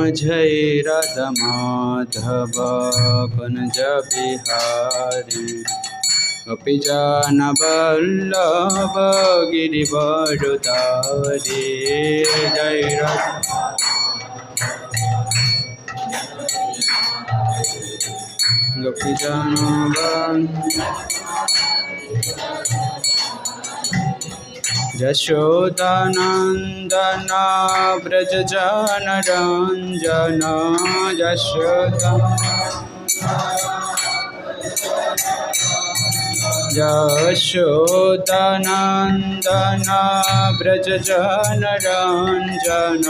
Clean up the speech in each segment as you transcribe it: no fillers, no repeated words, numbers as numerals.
जय राधा माधव कुंज बिहारी गोपीजन वल्लभ गिरिवरधारी। जय राधा गोपीजन यशोदानंदन व्रज जन रंजन यशोदा यशोदानंदन व्रज जन रंजन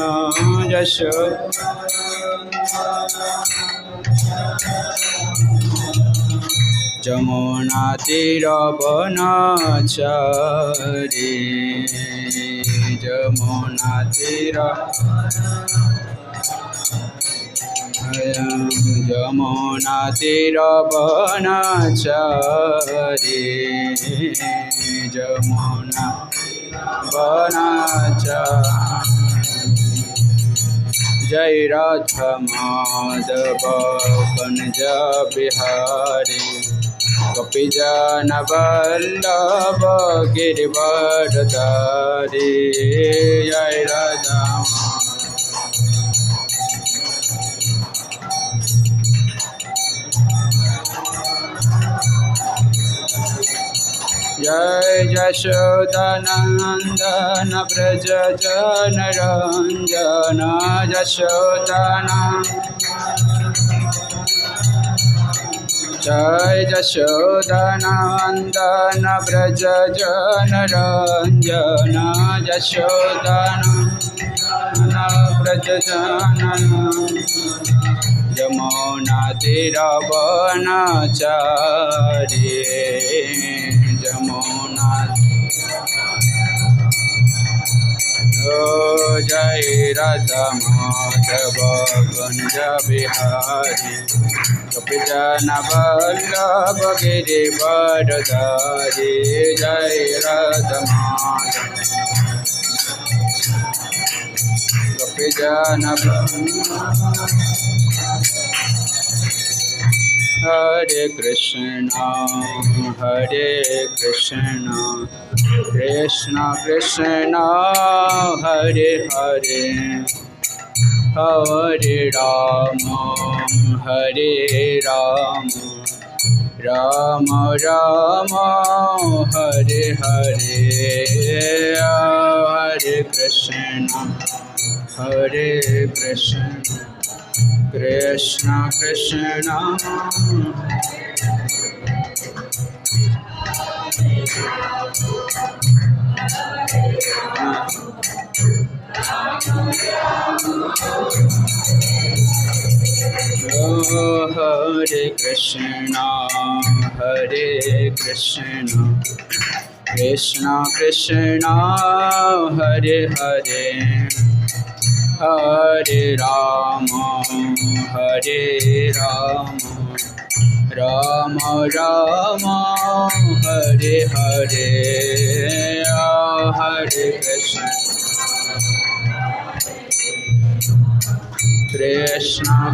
यशोदा जमुना तीरवनचारी जमुना तीरवनचारी जमुना वनचारी। जय राधा माधव कुंज बिहारी गोपीजन वल्लभ गिरिवरधारी। जय राधा जय यशोदानंदन व्रज जन रंजन जय यशोदानंदन व्रज जन रंजन यशोदानंदन व्रज जन जमुना तीरवनचारी जमुना। जय राधा माधव कुंज बिहारी गोपीजन वल्लभ गिरिवरधारी। जय राधा माधव गोपीजन हरे कृष्ण कृष्ण कृष्ण हरे हरे हरे राम राम राम हरे हरे हरे कृष्ण कृष्ण कृष्ण हरे कृष्ण कृष्ण कृष्ण हरे हरे हरे राम राम राम हरे हरे हरे कृष्ण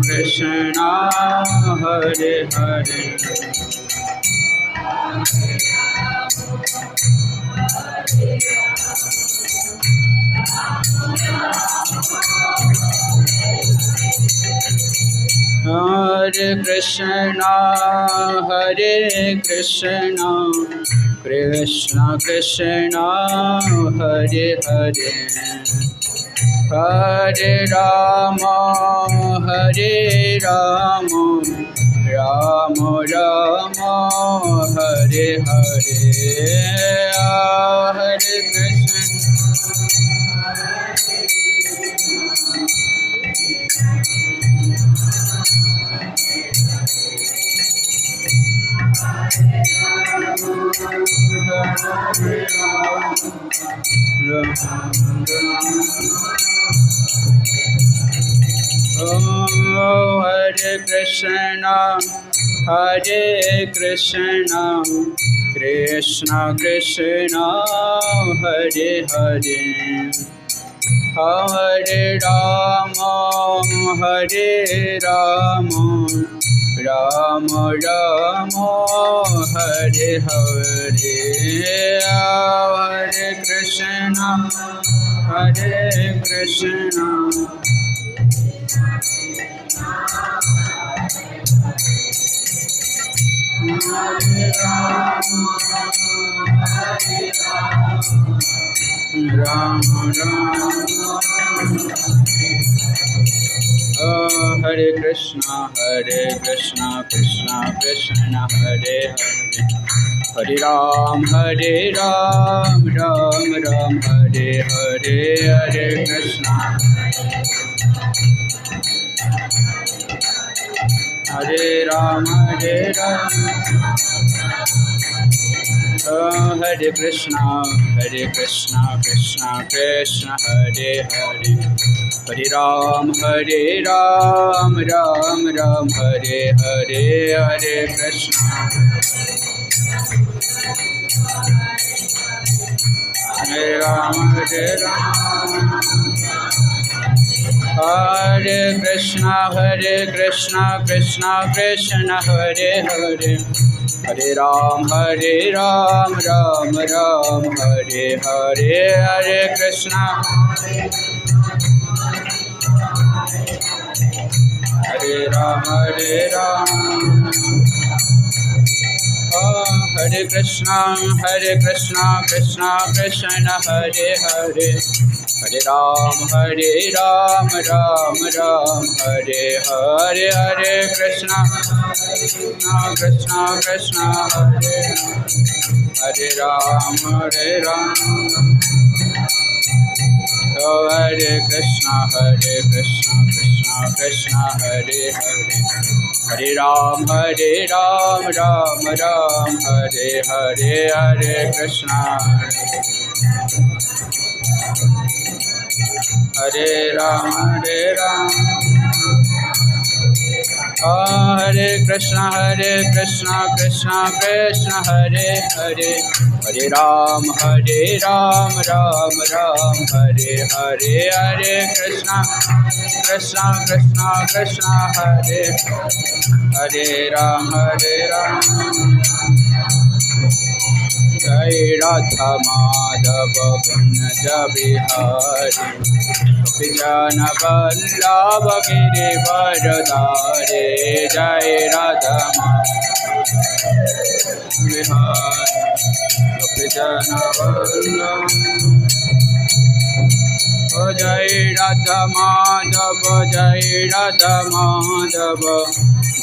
कृष्ण हरे हरे हरे कृष्ण कृष्ण कृष्ण हरे हरे हरे राम राम राम हरे हरे हरे कृष्ण हरे Krishna Krishna Krishna Hare Hare Hare Rama, Hare Rama, Rama Rama, Hare Hare, Hare Krishna, Hare Krishna, Hare Rama, Rama Rama, Hare Krishna, Krishna Krishna, Hare Hare, Hare Ram, Ram Ram, Hare Hare, Hare Krishna, Hare Ram, Hare Krishna, Krishna Krishna, Hare Hare, Hare Ram, Ram Ram, Hare Hare, Hare Krishna, Hare Ram, Hare Krishna, Krishna Krishna, Hare Hare, Hare Ram, Ram Ram, Hare Hare, Hare Krishna, Hare Ram, Hare Krishna, Krishna Krishna, Hare Hare, Hare Ram, Ram Ram, Hare Hare, Hare Krishna, Krishna Krishna, Hare Ram, Hare Krishna, Krishna Krishna, Hare Hare, Hare Ram, Ram Ram, Hare Hare, Hare Krishna, Hare Ram, Hare Krishna, Krishna Krishna, Hare Hare, Hare Ram, Ram Ram, Hare Hare, Hare Krishna, Krishna Krishna, Hare Ram, Jai Radha Madhava Kunja Bihari, Vijana Vallabha Giri Varadhare, Jai Radha Madhava Bihari, Vijana Vallabha. Jai Radha Madhava, Jai Radha Madhava,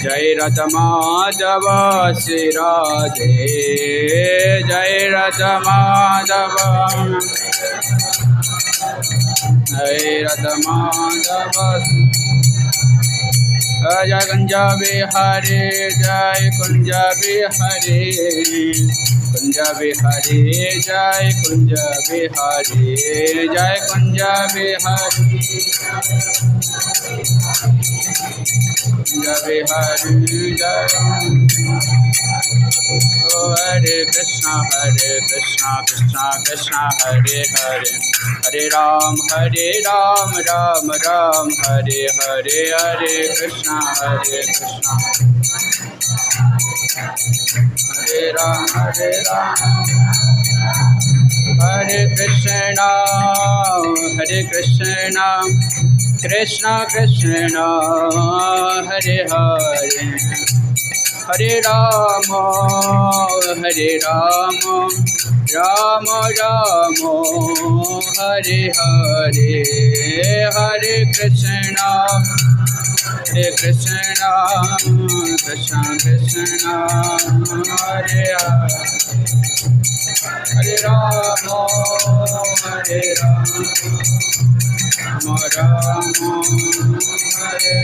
Jai Radha Madhava, Sri Radhe, Jai Radha Madhava, Jai Radha Madhava, Jai Kunja Bihari, Jai Kunja Bihari, Kunja Bihari, Jai Kunja Bihari, Jai Kunja Bihari, Kunja Bihari, Jai. Oh, Hare Krishna, Krishna Krishna, Hare Hare, Hare Ram, Ram Ram, Hare Hare, Hare Krishna, Hare Ram, Hare Krishna, Krishna Krishna, Hare Hare, Hare Rama, Rama Rama, Hare Hare, Hare Krishna, Krishna Krishna, Hare Hare, Hare Rama, Rama, Hare.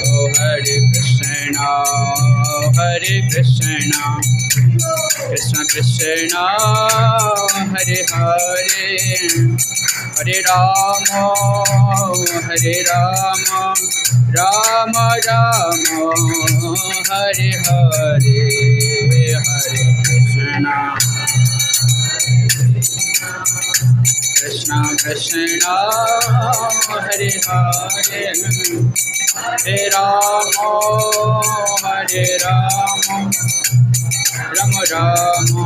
Oh, Hare Krishna, Krishna Krishna, Hare Hare, Hare Rama, Rama Rama, Hare Hare, Hare Krishna, Krishna Krishna Hare Hare Hare Rama Hare Rama Rama Rama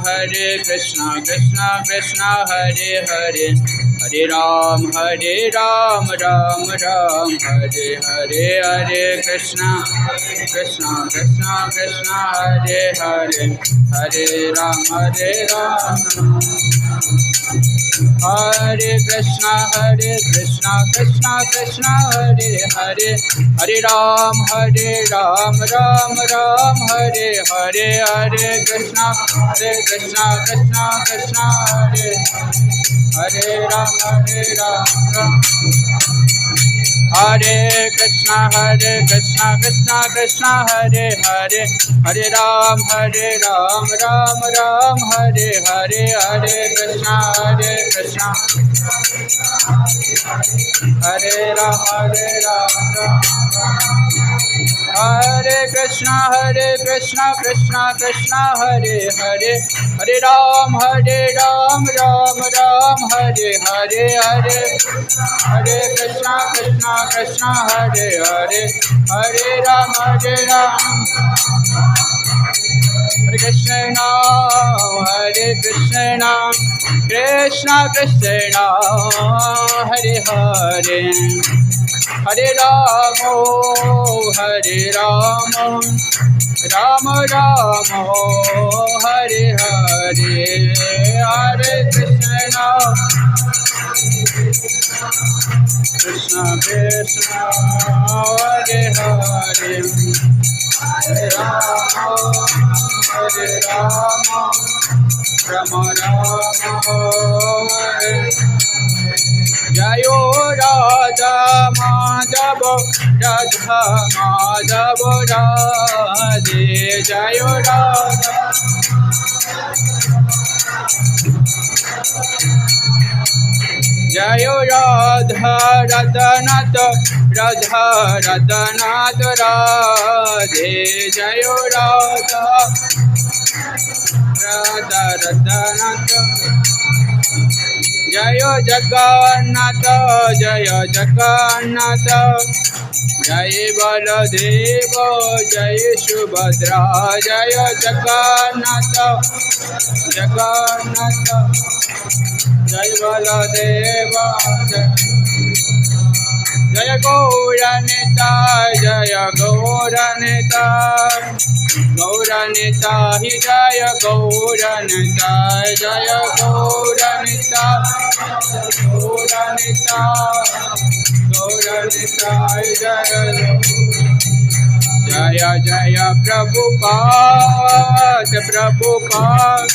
Hare Krishna Krishna Krishna Hare Hare Hare Ram Ram Ram Hare Hare Hare Krishna Krishna Krishna Hare Hare Hare Ram Hare Krishna Krishna Krishna Hare Hare Hare Ram Ram Hare Hare Hare Krishna Krishna Hare Hare Ram Hare Krishna Krishna Krishna Hare Hare Hare Ram Ram Hare Hare Hare Krishna Hare Ram Hare Krishna Krishna Hare Hare Hare Ram Ram Hare Hare Hare Krishna Hare Hare Hare Ram Hare Krishna Krishna Krishna Hare Hare Hare Rama Hare Rama Rama Rama Hare Hare Hare Krishna Krishna Krishna Hare Hare Hare Rama Rama Rama Jayo Radha Madhava Radha Madhava Radhe Jayo Radha Jayo Radha Radhanath Radha Radhanath Radhe Jayo Radha Radha Radhanath Jayo Jagannath Jayo Jagannath Jai Baladeva Jai Subhadra Jaya Jagannath Jagannath Jai Baladeva Jaya Gauranita Jaya Gauranita Gauranita Hi Jaya Gauranita Jaya Gauranita Gauranita Gauranita Hi Jaya Jaya Jaya Prabhupada Prabhupada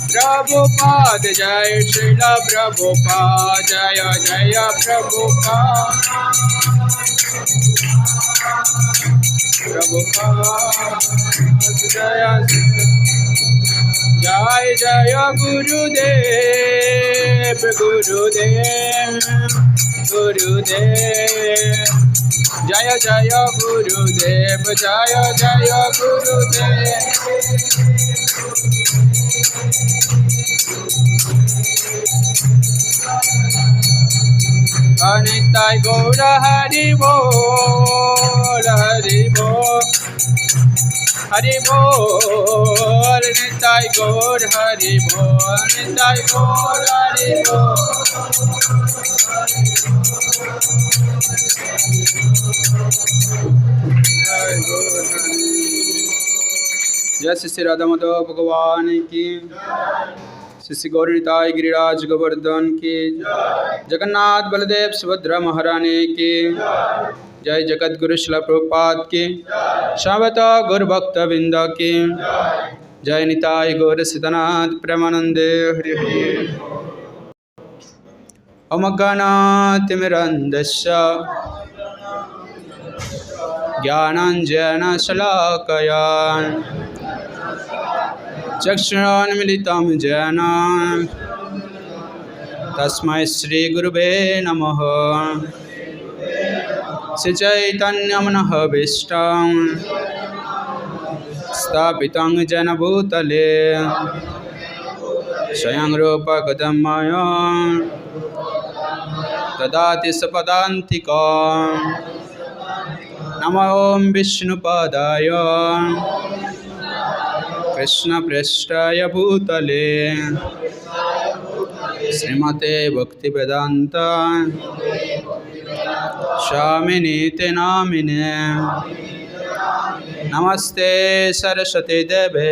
Prabhupada Jaya Srila Prabhupada Jaya Jaya Prabhupada Prabhupada Jaya Jaya Jaya Gurudev Gurudev Gurudev Jaya Jaya Gurudev Jaya Jaya Gurudev Anitai Gaura Hari Bol Hari Bol Hari Bol Anitai Gaur Hari Bol Anitai Gaur Hari Bol जय श्री राधा माधव भगवान की श्री गौरनिताय गिरिराज गोवर्धन की जगन्नाथ बलदेव सुभद्रा महारानी की जय जगत गुरु शिला प्रभुपाद की शावत गौर भक्त बिंद की जय निताय गौर सिद्धनाथ प्रेमानंदे हरि हरि अमगनातिमिरन्दस्य ज्ञानाञ्जनशलाकया चक्षुरुन्मीलितं येन तस्मै श्रीगुरुवे नमः श्रीचैतन्यमनःभीष्टं स्थापितं येन भूतले स्वयं रूप कदमय ददाति सपदान्तिकं नमो ॐ विष्णुपादाय कृष्णप्रेष्ठाय भूतले श्रीमते भक्तिवेदान्त स्वामिनीति नामिने नमस्ते सरस्वती देवे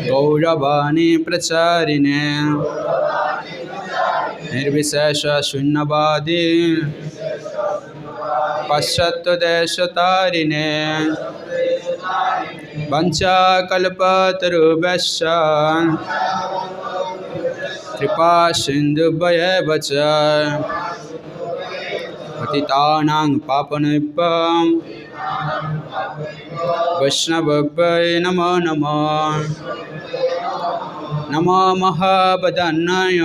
गौरवाणी प्रचारिणे निर्विशेष शून्यवादी पाश्चात्यदेशतारिणे वंशाकल्पतरुभ्यश्च कृपा सिन्धुभ्येव च पतितानां पावनेभ्यो वैष्णवेभ्यो नमो नमः नमो महावदन्नाय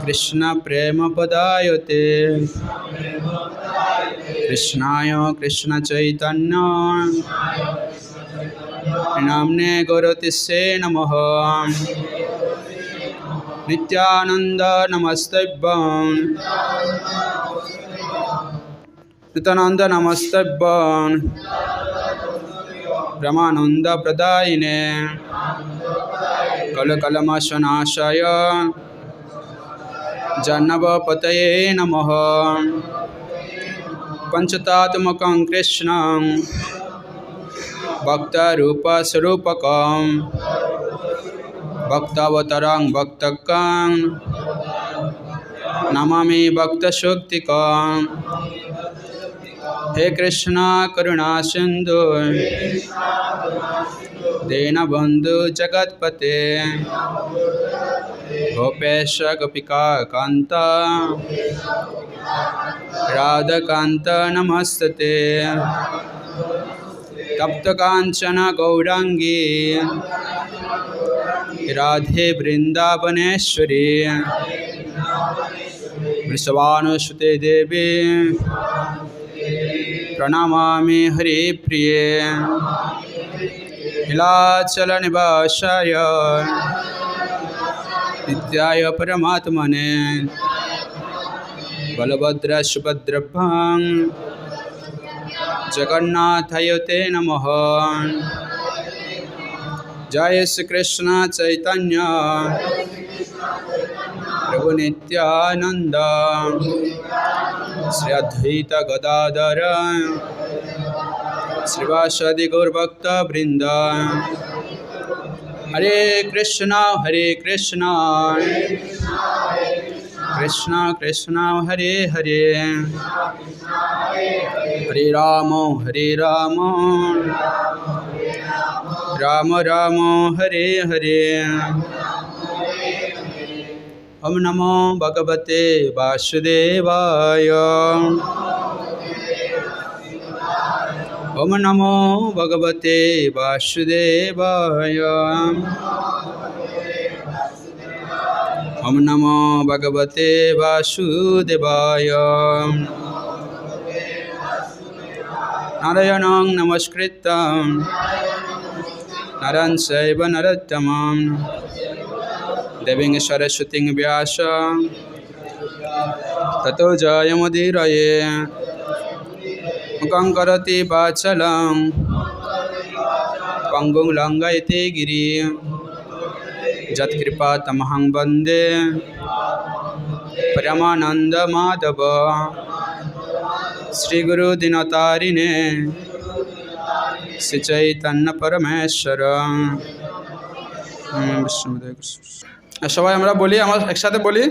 कृष्ण प्रेम पदायते कृष्णाय कृष्ण चैतन्य नाम्ने गौरतिस्से नमः नित्यानंद नमस्तभ्यं नित्यानंद नमस्तभ्यं ब्रह्मानंद प्रदायिने कलकलमशनाशाय जन्नवपतये नमः पंचतात्मकं कृष्णं भक्तरूपस्वरूपकं भक्तावतारं भक्तकं नमामि भक्तशक्तिकं हे कृष्ण करुणा सिंधु दीनबंधु जगत्पते गोपेश गोपिका कांत राधाकांत नमस्ते तप्त कांचन गौरांगी राधे वृंदावनेश्वरी वृषभानुसुते देवी प्रणमामि हरिप्रिये नीलाचल निवासाय नित्याय परमात्मने बलभद्र सुभद्रभ्यां जगन्नाथाय ते नमः जय श्री कृष्ण चैतन्य प्रभु नित्यानंद श्री अद्वैत गदाधर श्रीवासादि गौरभक्त वृंद हरे कृष्णा कृष्णा कृष्णा हरे हरे हरे राम राम राम हरे हरे ओम नमो भगवते वासुदेवाय ओम नमो भगवते वासुदेवाय ओम नमो भगवते वासुदेवाय नारायणं नमस्कृतं नरं चैव नरोत्तमं देवीं सरस्वतीं व्यासं ततो जयमुदीरये मुखं करोति वाचालं पङ्गुं लङ्घयते गिरिं यत्कृपातमहं वन्दे परमानन्दमाधव श्रीगुरुदिनतारिणे श्रीचैतन्य परमेश्वर সবাই আমরা বলি, আমরা একসাথে বলি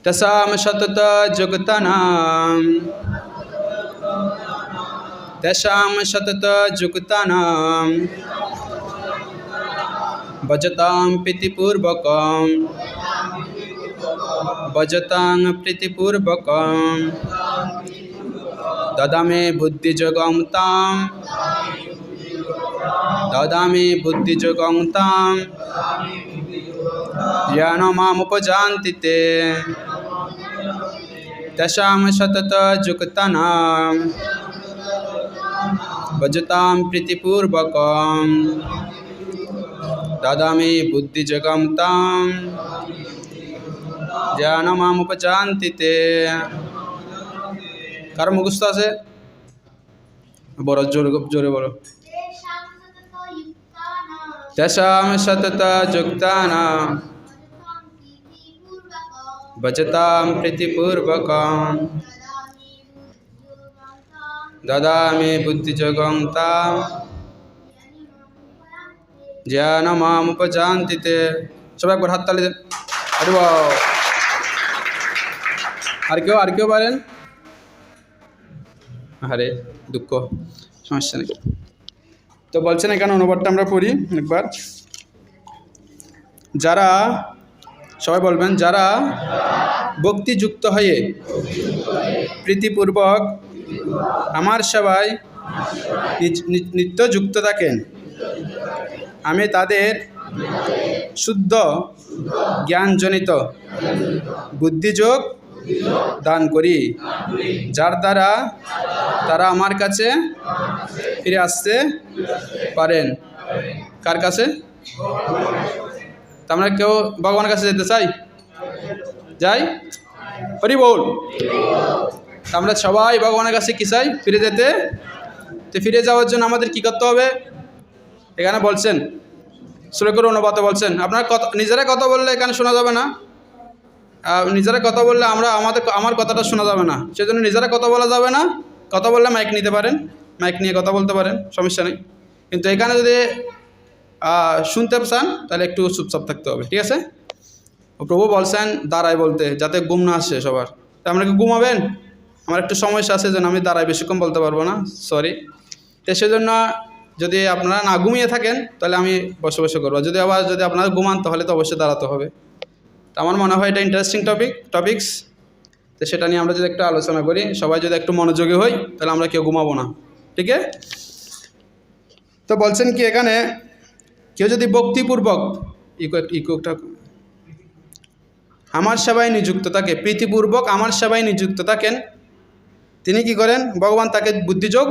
তসাম সতত যুক্তানাম তেষাম সতত যুক্তানাম ভজতাং প্রীতিপূর্বকম ভজতাং প্রীতিপূর্বকম দদামে বুদ্ধিযোগং তাম দদামি বুদ্ধিযোগং তাম জ্ঞান মামুপজান্তি তে তেষাং সতত যুক্তানাম भजतां प्रीतिपूर्वकं ददामि बुद्धिजगं तां ज्ञान मामुपजान्ति ते। কারো মুখস্থ আছে? বড় জোরে জোরে বলো। তেষাং সতত যুক্তানাং ভজতাং প্রীতিপূর্বকং দদামি বুদ্ধিযোগং তাং জ্ঞান মামুপজান্তি তে। সবাই একবার হাততালি দেন। আরে বাহ! আর কেউ পারেন? আরে দুঃখ, সমস্যা নেই। তো বলছেন এখানে অনুবাদটা আমরা পড়ি একবার। যারা, সবাই বলবেন, যারা ভক্তিযুক্ত হয়ে প্রীতিপূর্বক আমার সেবায় নিত্য যুক্ত থাকেন, আমি তাদের শুদ্ধ জ্ঞানজনিত বুদ্ধিযোগ দান করি, যার দ্বারা তারা আমার কাছে ফিরে আসতে পারেন। কার কাছে? আমরা কেউ ভগবানের কাছে যেতে চাই? যাই? হরি বল। আমরা সবাই ভগবানের কাছে কি চাই? ফিরে যেতে। তো ফিরে যাওয়ার জন্য আমাদের কি করতে হবে? এখানে বলছেন, শ্লোকের অনুবাদে বলছেন, আপনারা নিজেরা কথা বললে এখানে শোনা যাবে না। নিজেরা কথা বললে আমার কথাটা শোনা যাবে না, সেজন্য নিজেরা কথা বলা যাবে না। কথা বললে মাইক নিতে পারেন, মাইক নিয়ে কথা বলতে পারেন, সমস্যা নেই। কিন্তু এখানে যদি শুনতে চান তাহলে একটু চুপচাপ থাকতে হবে, ঠিক আছে? প্রভু বলছেন দাঁড়ায় বলতে, যাতে ঘুম না আসে সবার। তা আপনারা কি ঘুমাবেন? আমার একটু সমস্যা আছে, যেন আমি দাঁড়ায় বেশিক্ষণ বলতে পারবো না, সরি। তো সেজন্য যদি আপনারা না ঘুমিয়ে থাকেন তাহলে আমি বসে বসে করবো। যদি আপনারা ঘুমান তাহলে তো অবশ্যই দাঁড়াতে হবে। তো আমার মনে হয় এটা ইন্টারেস্টিং টপিকস। তো সেটা নিয়ে আমরা যদি একটু আলোচনা করি, সবাই যদি একটু মনোযোগী হই, তাহলে আমরা কেউ ঘুমাবো না, ঠিক আছে? তো বলছেন কি এখানে, কেউ যদি ভক্তিপূর্বক আমার সেবায় নিযুক্ত থাকে, প্রীতিপূর্বক আমার সেবায় নিযুক্ত থাকেন, তিনি কি করেন? ভগবান তাকে বুদ্ধিযোগ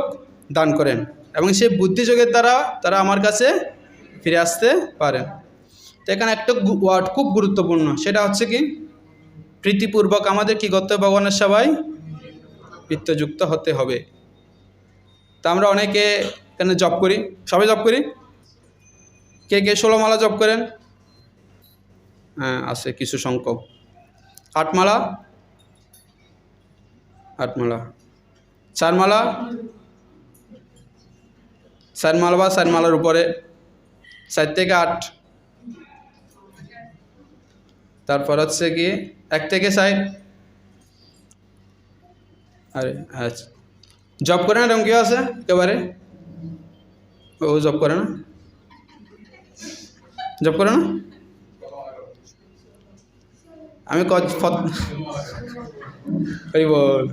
দান করেন এবং সেই বুদ্ধিযোগের দ্বারা তারা আমার কাছে ফিরে আসতে পারেন। তো এখানে একটা ওয়ার্ড খুব গুরুত্বপূর্ণ, সেটা হচ্ছে কি, প্রীতিপূর্বক আমাদের কি করতে হবে? ভগবানের সেবায় নিত্যযুক্ত হতে হবে। তা আমরা অনেকে এখানে জব করি, সবাই জব করি। কে কে 16 মালা জব করেন? হ্যাঁ, আছে কিছু সংখ্যক। 8 মালা, 4 মালা, 4 মালা বা 4 মালার উপরে, 4 থেকে 8। তারপর হচ্ছে কি 1 থেকে 4। আরে আচ্ছা, জব করে না এরকম কেউ আছে? একেবারে ও জব করে না? জব করে না? আমি বল।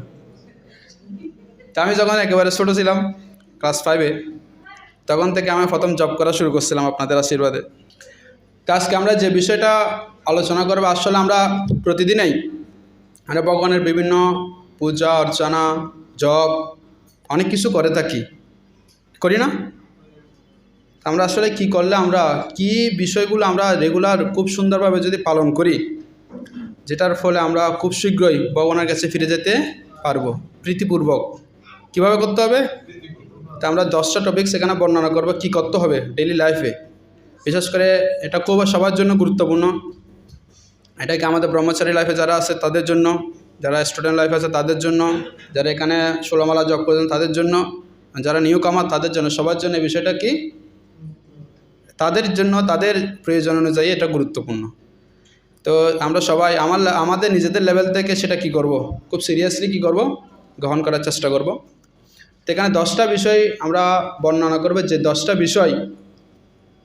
তা আমি যখন একেবারে ছোটো ছিলাম, ক্লাস 5-এ, তখন থেকে আমি প্রথম জব করা শুরু করছিলাম আপনাদের আশীর্বাদে। তো আজকে আমরা যে বিষয়টা আলোচনা করবো, আসলে আমরা প্রতিদিনই আমরা ভগবানের বিভিন্ন পূজা অর্চনা, জব, অনেক কিছু করে থাকি, করি না? আমরা আসলে কি করলে, আমরা কি বিষয়গুলো আমরা রেগুলার খুব সুন্দরভাবে যদি পালন করি, যেটার ফলে আমরা খুব শীঘ্রই ভগবানের কাছে ফিরে যেতে পারবো প্রীতিপূর্বক। কিভাবে করতে হবে? তা আমরা 10টা টপিক সেখানে বর্ণনা করবো কি করতে হবে ডেইলি লাইফে। বিশেষ করে এটা খুব সবার জন্য গুরুত্বপূর্ণ। এটা কি আমাদের ব্রহ্মচারী লাইফে যারা আছে তাদের জন্য, যারা স্টুডেন্ট লাইফে আছে তাদের জন্য, যারা এখানে 16 মালা জব করেন তাদের জন্য, যারা নিউ কামার তাদের জন্য, সবার জন্য এই বিষয়টা কি, তাদের জন্য তাদের প্রয়োজন অনুযায়ী এটা গুরুত্বপূর্ণ। তো আমরা সবাই আমাদের নিজেদের লেভেল থেকে সেটা কি করব, খুব সিরিয়াসলি কি করব, গ্রহণ করার চেষ্টা করব। তো এখানে 10টা বিষয় আমরা বর্ণনা করব, যে 10টা বিষয়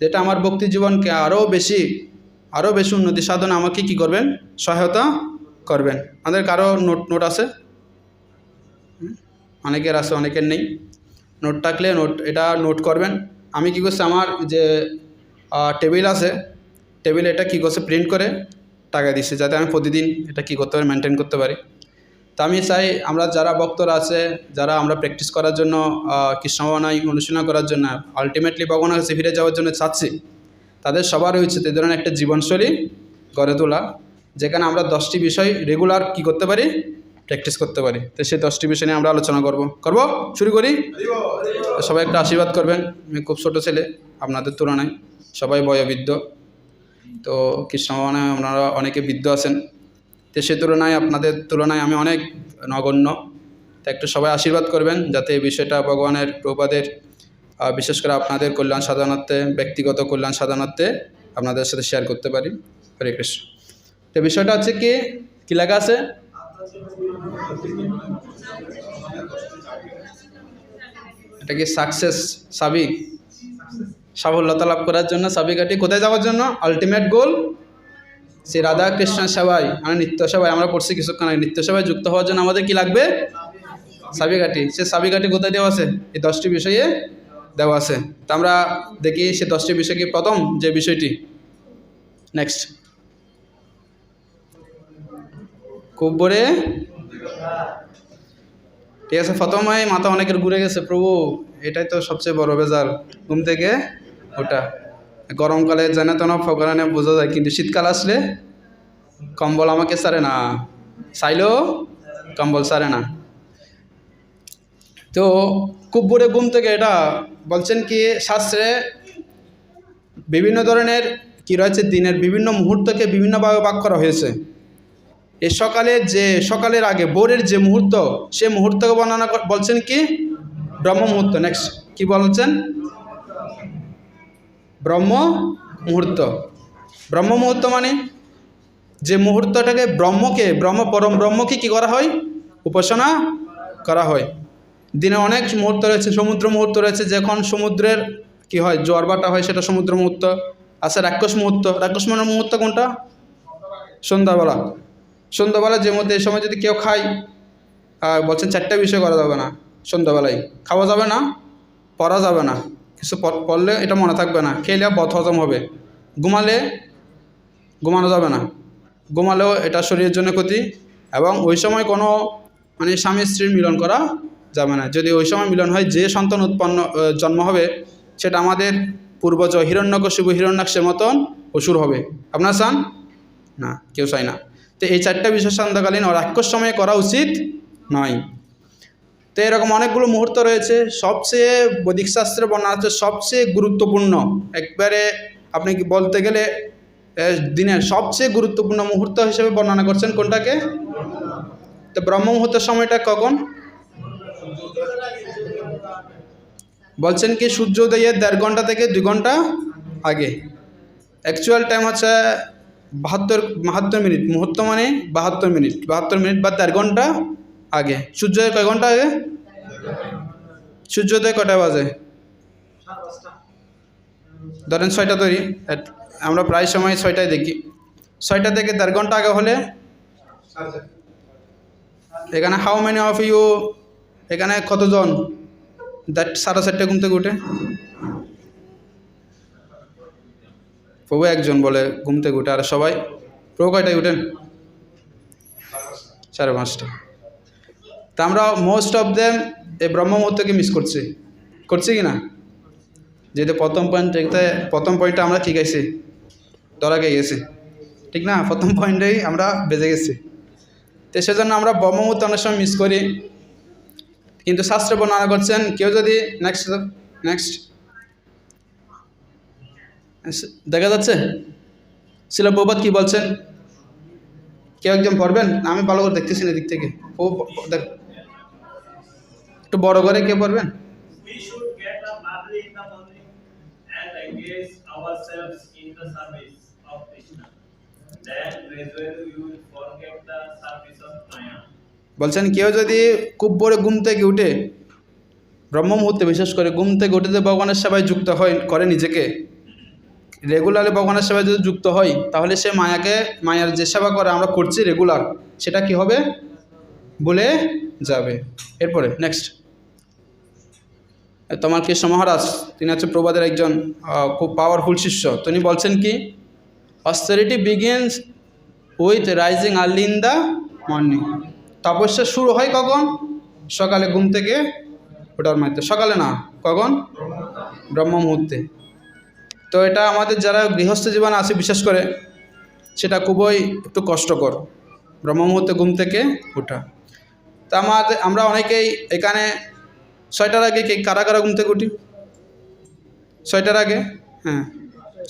যেটা আমার ভক্তি জীবনকে আরও বেশি উন্নতি সাধনে আমাকে কি করবেন, সহায়তা করবেন। আমাদের কারো নোট আছে? অনেকের আছে, অনেকের নেই। নোট থাকলে এটা নোট করবেন। আমি কি করছি, আমার যে টেবিল আছে, টেবিলে এটা কি করছে, প্রিন্ট করে টাকা দিচ্ছে, যাতে আমি প্রতিদিন এটা কি করতে পারি, মেনটেন করতে পারি। তা আমি চাই আমরা যারা ভক্তরা আছে, যারা আমরা প্র্যাকটিস করার জন্য কৃষ্ণ ভাবনায় অনুশীলন করার জন্য আলটিমেটলি ভগবানের কাছে ফিরে যাওয়ার জন্য চাচ্ছি, তাদের সবারই উচিত এই ধরনের একটা জীবনশৈলী গড়ে তোলা, যেখানে আমরা 10টি বিষয় রেগুলার কি করতে পারি, প্র্যাকটিস করতে পারি। তো সেই 10টি বিষয় নিয়ে আমরা আলোচনা করব। শুরু করি। সবাই একটা আশীর্বাদ করবেন। আমি খুব ছোটো ছেলে আপনাদের তুলনায়, সবাই বয়োবৃদ্ধ, তো কৃষ্ণ ভগবানে আপনারা অনেকে বৃদ্ধ আছেন, তো সে তুলনায় আপনাদের তুলনায় আমি অনেক নগণ্য। তো একটু সবাই আশীর্বাদ করবেন যাতে এই বিষয়টা ভগবানের প্রভুপাদের বিশেষ করে আপনাদের কল্যাণ সাধনার্থে, ব্যক্তিগত কল্যাণ সাধনার্থে আপনাদের সাথে শেয়ার করতে পারি। হরে কৃষ্ণ। তো বিষয়টা হচ্ছে কি লেখা আছে, এটা কি সাকসেস চাবি, সাফল্যতা লাভ করার জন্য চাবিকাঠি, কোথায় যাওয়ার জন্য, আলটিমেট গোল শ্রী রাধা কৃষ্ণের সেবায়, মানে নিত্য সেবায়। আমরা পড়ছি কিছুক্ষণ আগে, নিত্য সেবায় যুক্ত হওয়ার জন্য আমাদের কি লাগবে, চাবিকাঠি। সে চাবিকাঠি কোথায় দেওয়া আছে, এই 10টি বিষয়ে দেওয়া আছে। তা আমরা দেখি সে 10টি বিষয় কি। প্রথম যে বিষয়টি, নেক্সট, খুব বড়ে, ঠিক আছে। প্রথমে মাথা অনেকের ঘুরে গেছে, প্রভু এটাই তো সবচেয়ে বড় বেজাল, ঘুম থেকে ওটা। গরমকালে জানে তো না ফকরানে বোঝা যায়, কিন্তু শীতকাল আসলে কম্বল আমাকে ছাড়ে না, চাইলেও কম্বল ছাড়ে না। তো খুব ভোরে ঘুম থেকে, এটা বলছেন কি শাস্ত্রে বিভিন্ন ধরনের কি রয়েছে, দিনের বিভিন্ন মুহূর্তকে বিভিন্নভাবে ভাগ করা হয়েছে। এই সকালের আগে ভোরের যে মুহূর্ত, সে মুহূর্তকে বর্ণনা বলছেন কি ব্রহ্ম মুহূর্ত। নেক্সট কি বলছেন, ব্রহ্ম মুহূর্ত। ব্রহ্ম মুহূর্ত মানে যে মুহূর্তটাকে পরম ব্রহ্মকে কি করা হয়, উপাসনা করা হয়। দিনে অনেক মুহূর্ত রয়েছে, সমুদ্র মুহূর্ত রয়েছে, যখন সমুদ্রের কি হয়, জোয়ার ভাটা হয়, সেটা সমুদ্র মুহূর্ত আছে। রাক্ষস মুহূর্ত, রাক্ষস মুহূর্ত কোনটা, সন্ধ্যাবেলা যে মধ্যে, এই সময় যদি কেউ খায়, বলছেন 4টা বিষয় করা যাবে না সন্ধ্যাবেলায়, খাওয়া যাবে না, পড়া যাবে না, কিছু পড়লে এটা মনে থাকবে না, খেলে বদ হজম হবে, ঘুমানো যাবে না, ঘুমালেও এটা শরীরের জন্য ক্ষতি, এবং ওই সময় কোনো মানে স্বামী স্ত্রীর মিলন করা যাবে না। যদি ওই সময় মিলন হয়, যে সন্তান জন্ম হবে সেটা আমাদের পূর্বজ হিরণ্যকশিপু হিরণ্যাক্ষের মতন অসুর হবে। আপনারা চান না, কেউ চায় না। তো এই 4টা বিষয় সন্ধ্যাকালীন রাক্ষস সময়ে করা উচিত নয়। তো এরকম অনেকগুলো মুহূর্ত রয়েছে। সবচেয়ে বৈদিক শাস্ত্রে বর্ণনা আছে, সবচেয়ে গুরুত্বপূর্ণ, একবারে আপনি কি বলতে গেলে দিনের সবচেয়ে গুরুত্বপূর্ণ মুহূর্ত হিসেবে বর্ণনা করছেন কোনটাকে, তো ব্রহ্ম মুহূর্তের সময়টা কখন বলছেন কি, সূর্যোদয়ের 1.5 ঘন্টা থেকে 2 ঘন্টা আগে। অ্যাকচুয়াল টাইম হচ্ছে 72 মিনিট, মুহূর্ত মানে 72 মিনিট বা 1.5 ঘন্টা আগে। সূর্যোদয় কয় ঘন্টা আগে, সূর্যোদয় কটা বাজে, ধরেন 6টা তৈরি, আমরা প্রায় সময় 6টায় দেখি, 6টা থেকে 1.5 ঘন্টা আগে হলে এখানে হাউ মেনি অফ ইউ, এখানে কতজন 4:30 ঘুম থেকে উঠে, প্রভু একজন বলে ঘুম থেকে উঠে, আর সবাই প্রভু কয়টায় উঠেন, 5:30। তা আমরা মোস্ট অফ দেম এই ব্রহ্ম মুহূর্তকে মিস করছি কি না, যেহেতু প্রথম পয়েন্টে আমরা কি গেছি, ধরা গেছি, ঠিক না, প্রথম পয়েন্টেই আমরা বেজে গেছি। তো সেজন্য আমরা ব্রহ্ম মুহূর্ত অনেক সময় মিস করি। কিন্তু শাস্ত্রে বর্ণনা করছেন, কেউ যদি নেক্সট দেখা যাচ্ছে শিল প্রভুপাদ কি বলছেন, কেউ একজন পড়বেন, আমি ভালো করে দেখতেছি না দিক থেকে, ও একটু বড় করে কে পড়বেন, বলছেন কেউ যদি খুব ভোরে ঘুম থেকে উঠে, ব্রহ্ম মুহূর্তে বিশেষ করে ঘুম থেকে উঠে ভগবানের সেবায় যুক্ত করে নিজেকে, রেগুলারলি ভগবানের সেবায় যদি যুক্ত হয়, তাহলে সে মায়ার যে সেবা করে আমরা করছি রেগুলার, সেটা কি হবে, ভুলে যাবে। এরপরে নেক্সট, তোমার কৃষ্ণ মহারাজ, তিনি হচ্ছে প্রবাদের একজন খুব পাওয়ারফুল শিষ্য। তিনি বলছেন কি, austerity begins with rising early in the morning. তপস্যা শুরু হয় কখন? সকালে ঘুম থেকে ওঠার মাধ্যমে। সকালে না, কখন? ব্রহ্ম মুহূর্তে। তো এটা আমাদের যারা গৃহস্থ জীবন আছে বিশেষ করে সেটা খুবই একটু কষ্টকর, ব্রহ্ম মুহূর্তে ঘুম থেকে ওঠা। তা আমরা অনেকেই এখানে 6টার আগে কারা কারা ঘুম থেকে উঠি? 6টার আগে? হ্যাঁ।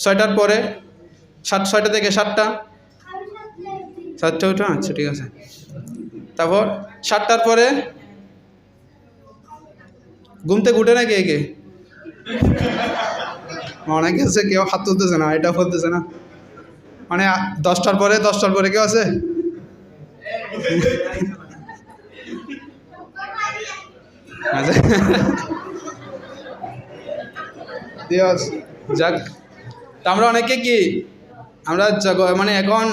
6টার পরে? 6টা থেকে 7টা? 7টা উঠো, আচ্ছা ঠিক আছে। তারপর 7টার পরে ঘুম থেকে উঠে না কে কে? অনেকে আছে, কেউ হাত তুলতেছে না, এটা বলতেছে না। মানে 10টার পরে কেউ আছে? যাক, তা আমরা অনেকে কি আমরা মানে এখন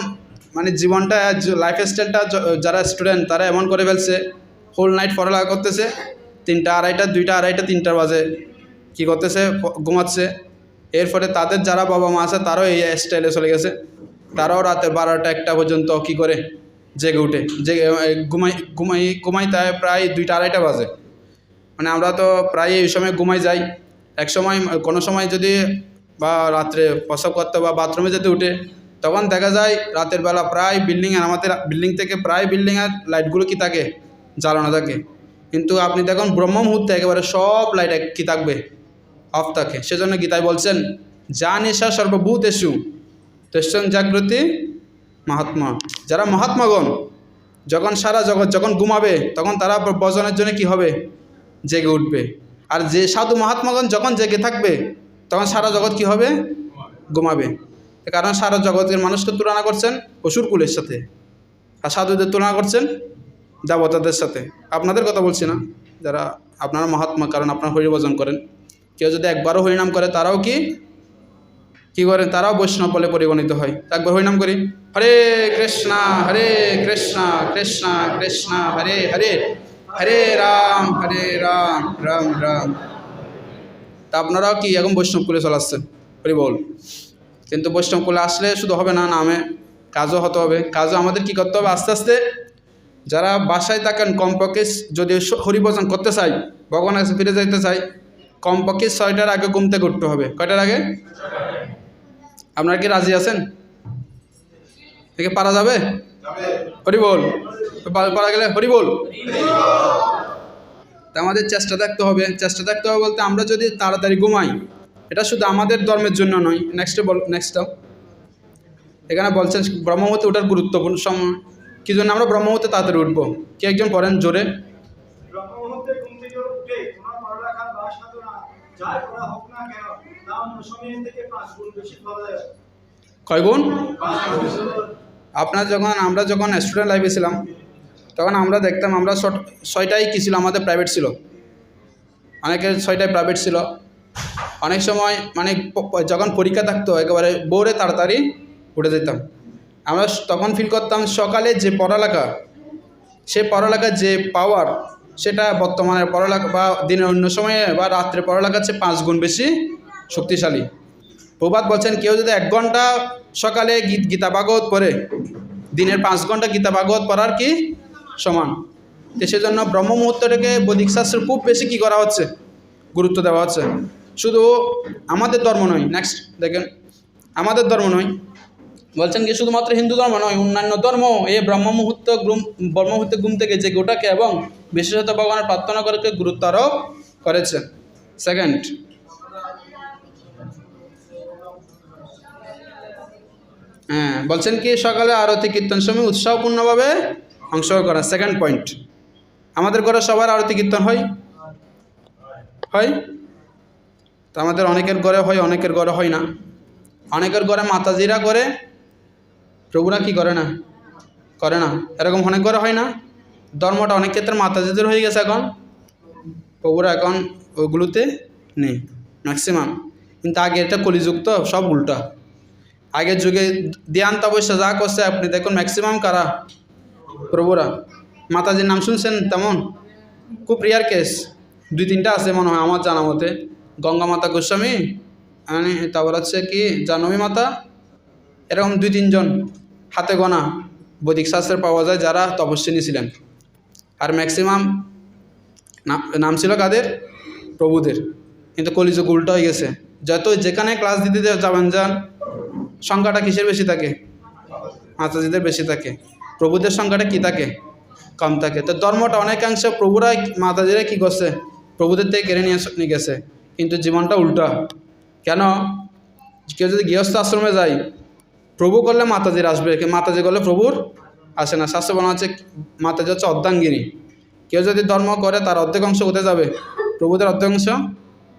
মানে জীবনটা লাইফ স্টাইলটা যারা স্টুডেন্ট তারা এমন করে ফেলছে, হোল নাইট পড়ালেখা করতেছে, 3টা 2:30 2টা 2:30 3টা বাজে কী করতেছে? ঘুমাচ্ছে। এর ফলে তাদের যারা বাবা মা আছে তারাও এই স্টাইলে চলে গেছে, তারাও রাতে 12টা 1টা পর্যন্ত কী করে জেগে উঠে, ঘুমাই তাই প্রায় 2টা 2:30 বাজে। মানে আমরা তো প্রায় এই সময় ঘুমাই যাই। এক সময় কোনো সময় যদি বা রাত্রে প্রসব করতে বা বাথরুমে যেতে উঠে, তখন দেখা যায় রাতের বেলা প্রায় আমাদের বিল্ডিং থেকে প্রায় বিল্ডিংয়ের লাইটগুলো কি থাকে? জ্বালানো থাকে। কিন্তু আপনি দেখুন ব্রহ্ম মুহূর্তে একেবারে সব লাইট কি থাকবে? অফ থাকে। সেজন্য গীতায় বলছেন, যা নিশা সর্বভূতেষু তেষং জাগ্রতি মহাত্মা। যারা মহাত্মাগণ যখন সারা জগৎ যখন ঘুমাবে তখন তারা বজনের জন্য কি হবে? জেগে উঠবে। আর যে সাধু মহাত্মাগণ যখন জেগে থাকবে তখন সারা জগৎ কি হবে? ঘুমাবে। কারণ সারা জগতের মানুষকে তুলনা করছেন অসুরকুলের সাথে, আর সাধুদের তুলনা করছেন দেবতাদের সাথে। আপনাদের কথা বলছি না, যারা আপনারা মহাত্মা, কারণ আপনারা হরিভজন করেন। কেউ যদি একবারও হরিনাম করে তারাও কি করেন? তারাও বৈষ্ণব বলে পরিগণিত হয়। একবার হরিনাম করি, হরে কৃষ্ণ কৃষ্ণ কৃষ্ণ হরে হরে, হরে রাম রাম রাম। তা আপনারাও কি এখন বৈষ্ণব কুলে চলাচ্ছেন, হরি বল। কিন্তু বৈষ্ণব কুলে আসলে শুধু হবে না, নামে কাজও হতে হবে। কাজও আমাদের কি করতে হবে? আস্তে আস্তে যারা বাসায় থাকেন কমপক্ষে যদি হরিভজন করতে চাই, ভগবানের কাছে ফিরে যেতে চাই, কমপক্ষে 6টার আগে ঘুম থেকে উঠতে হবে। কয়টার আগে? আপনারা কি রাজি আছেন? থেকে পারা যাবে? হরি বল। পারা গেলে হরি বল। তা আমাদের চেষ্টা থাকতে হবে বলতে আমরা যদি তাড়াতাড়ি ঘুমাই, এটা শুধু আমাদের ধর্মের জন্য নয়। নেক্সটটা এখানে বলছেন ব্রহ্ম মুহূর্তে ওঠার গুরুত্বপূর্ণ সময় কি জন্য আমরা ব্রহ্ম মুহূর্তে তাড়াতাড়ি উঠবো? কি একজন পড়েন জোরে? কয় গুণ? আমরা যখন স্টুডেন্ট লাইফে ছিলাম তখন আমরা দেখতাম, আমরা 6টাই কী ছিল? আমাদের প্রাইভেট ছিল। অনেকের 6টায় প্রাইভেট ছিল। অনেক সময় মানে যখন পরীক্ষা থাকতো একেবারে ভোরে তাড়াতাড়ি উঠে যেতাম। আমরা তখন ফিল করতাম সকালে যে পড়ালেখা, সে পড়ালেখার যে পাওয়ার, সেটা বর্তমানের পড়ালেখা বা দিনের অন্য সময়ে বা রাত্রে পড়ালেখার চেয়ে 5 গুণ বেশি শক্তিশালী। প্রবাদ বলছেন, কেউ যদি 1 ঘন্টা সকালে গীতা ভাগবত পড়ে, দিনের 5 ঘন্টা গীতা ভাগবত পড়ার কি সমান। তো সেজন্য ব্রহ্ম মুহূর্তটাকে বৈদিক শাস্ত্র খুব বেশি কি করা হচ্ছে? গুরুত্ব দেওয়া হচ্ছে। শুধু আমাদের ধর্ম নয়, নেক্সট দেখেন, আমাদের ধর্ম নয়, বলছেন কি শুধুমাত্র হিন্দু ধর্ম নয়, অন্যান্য ধর্ম এই ব্রহ্ম মুহূর্তে ঘুম থেকে জেগে ওঠাকে এবং বিশেষত ভগবানের প্রার্থনা করে গুরুত্ব আরোপ করেছেন। সেকেন্ড, বলছেন কি সকালে আরতি কীর্তন সময় উৎসাহপূর্ণভাবে অংশগ্রহণ করা। সেকেন্ড পয়েন্ট, আমাদের ঘরে সবার আরতি কীর্তন হয়? তো আমাদের অনেকের ঘরে হয়, অনেকের ঘরে হয় না। অনেকের ঘরে মাতাজিরা করে, প্রভুরা কি করে না? এরকম অনেক ঘরে হয় না? ধর্মটা অনেক ক্ষেত্রে মাতাজিদের হয়ে গেছে এখন, প্রভুরা এখন ওগুলোতে নেই ম্যাক্সিমাম। কিন্তু আগে এটা কলিযুক্ত, সব উল্টা। আগের যুগে ধ্যান তপস্যা যা করছে আপনি দেখুন, ম্যাক্সিমাম কারা? প্রভুরা। মাতাজির নাম শুনছেন? তেমন খুব রেয়ার কেস, 2-3টা আছে মনে হয় আমার জানা মতে। গঙ্গা মাতা গোস্বামী, তারপর হচ্ছে কি জাহ্নবী মাতা, এরকম 2-3 জন হাতে গোনা বৈদিক শাস্ত্রে পাওয়া যায় যারা তপস্বিনী ছিলেন। আর ম্যাক্সিমাম নাম ছিল কাদের? প্রভুদের। কিন্তু কলিযুগ উল্টো হয়ে গেছে, যত যেখানে ক্লাস দিতে যাবেন যান, সংখ্যাটা কিসের বেশি থাকে? মাতাজিদের বেশি থাকে। প্রভুদের সংখ্যাটা কি থাকে? কম থাকে। তো ধর্মটা অনেকাংশে প্রভুরা মাতাজিরা কী করছে? প্রভুদের থেকে কেড়ে নিয়ে গেছে, কিন্তু জীবনটা উল্টা। কেন? কেউ যদি গৃহস্থ আশ্রমে যায়, প্রভু করলে মাতাজির আসবে, মাতাজি করলে প্রভুর আসে না। শাস্ত্র বলা হচ্ছে মাতাজি হচ্ছে অর্ধাঙ্গিনী। কেউ যদি ধর্ম করে তার অর্ধেক অংশ কোথায় যাবে? প্রভুদের অর্ধেক অংশ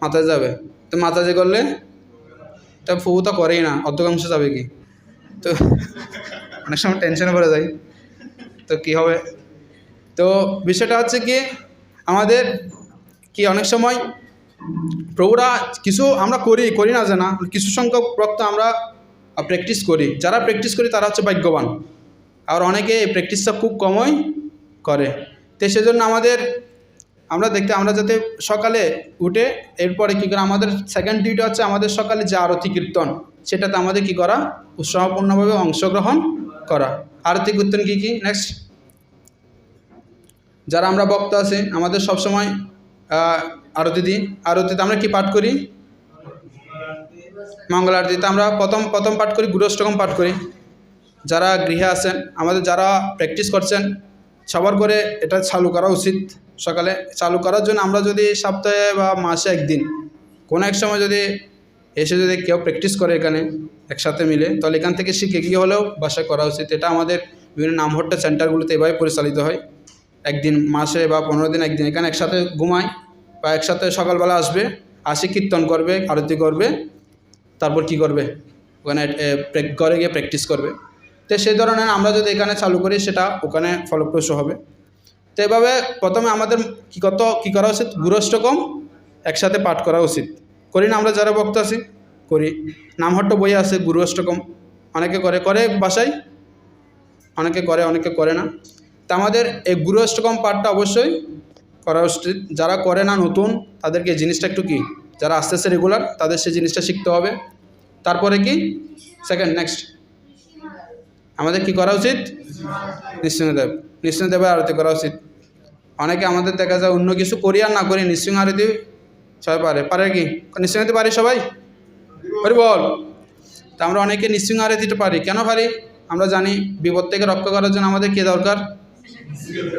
মাতাজি যাবে। তো মাতাজি করলে তা প্রভু তো করেই না, অর্ধেক অংশ যাবে কি? তো অনেক সময় টেনশনে পড়ে যায়, তো কী হবে? তো বিষয়টা হচ্ছে কি, আমাদের কি অনেক সময় প্রভুরা কিছু আমরা করি না যে না, কিছু সংখ্যক ভক্ত আমরা প্র্যাকটিস করি। যারা প্র্যাকটিস করি তারা হচ্ছে ভাগ্যবান, আর অনেকে এই প্র্যাকটিসটা খুব কমই করে। তো সেজন্য আমরা যাতে সকালে উঠে এরপরে কী করে, আমাদের সেকেন্ড ডিউটি হচ্ছে আমাদের সকালে যে আরতি কীর্তন, সেটাতে আমাদের কি করা? উৎসাহপূর্ণভাবে অংশগ্রহণ করা। আরতি কীর্তন কী কী? নেক্সট, যারা আমরা ভক্ত আছি আমাদের সবসময় আরতি দিই। আরতিতে আমরা কি পাঠ করি? মঙ্গল আরতিতে আমরা প্রথম পাঠ করি গুরুষ্টকম পাঠ করি। যারা গৃহে আছেন, আমাদের যারা প্র্যাকটিস করছেন, সবার করে এটা চালু করা উচিত। সকালে চালু করার জন্য আমরা যদি সপ্তাহে বা মাসে একদিন কোনো এক সময় যদি কেউ প্র্যাকটিস করে এখানে একসাথে মিলে, তাহলে এখান থেকে শিখে গিয়ে হলেও বাসায় করা উচিত। এটা আমাদের বিভিন্ন নামহট্টা সেন্টারগুলোতে এভাবে পরিচালিত হয়। একদিন মাসে বা 15 দিন একদিন এখানে একসাথে ঘুমায়, বা একসাথে সকালবেলা আসবে, আসি কীর্তন করবে, আরতি করবে, তারপর কি করবে? ওখানে ঘরে গিয়ে প্র্যাকটিস করবে। তো সেই ধরনের আমরা যদি এখানে চালু করি, সেটা ওখানে ফলপ্রসূ হবে। তো এভাবে প্রথমে আমাদের কী করা উচিত? গুরুষ্টকম একসাথে পাঠ করা উচিত। করি না আমরা যারা ভক্ত আছি? করি। নামহট্ট বই আছে গুরু অষ্টকম, অনেকে করে বাসায়, অনেকে করে না। তা আমাদের এই গুরু অষ্টকম পাঠটা অবশ্যই করা উচিত। যারা করে না নতুন, তাদেরকে এই জিনিসটা একটু কি, যারা আস্তে আস্তে রেগুলার, তাদের সেই জিনিসটা শিখতে হবে। তারপরে কি সেকেন্ড নেক্সট আমাদের কি করা উচিত? নৃসিংহদেবের আরতি করা উচিত। অনেকে আমাদের দেখা যায় অন্য কিছু করি আর না করি, নৃসিংহ আরতি সবাই পারে কি? নৃসিংহ আরতি পারি সবাই? পারি বল। তা আমরা অনেকে নৃসিংহ আরতিটা পারি। কেন পারি? আমরা জানি বিপদ থেকে রক্ষা করার জন্য আমাদের কে দরকার?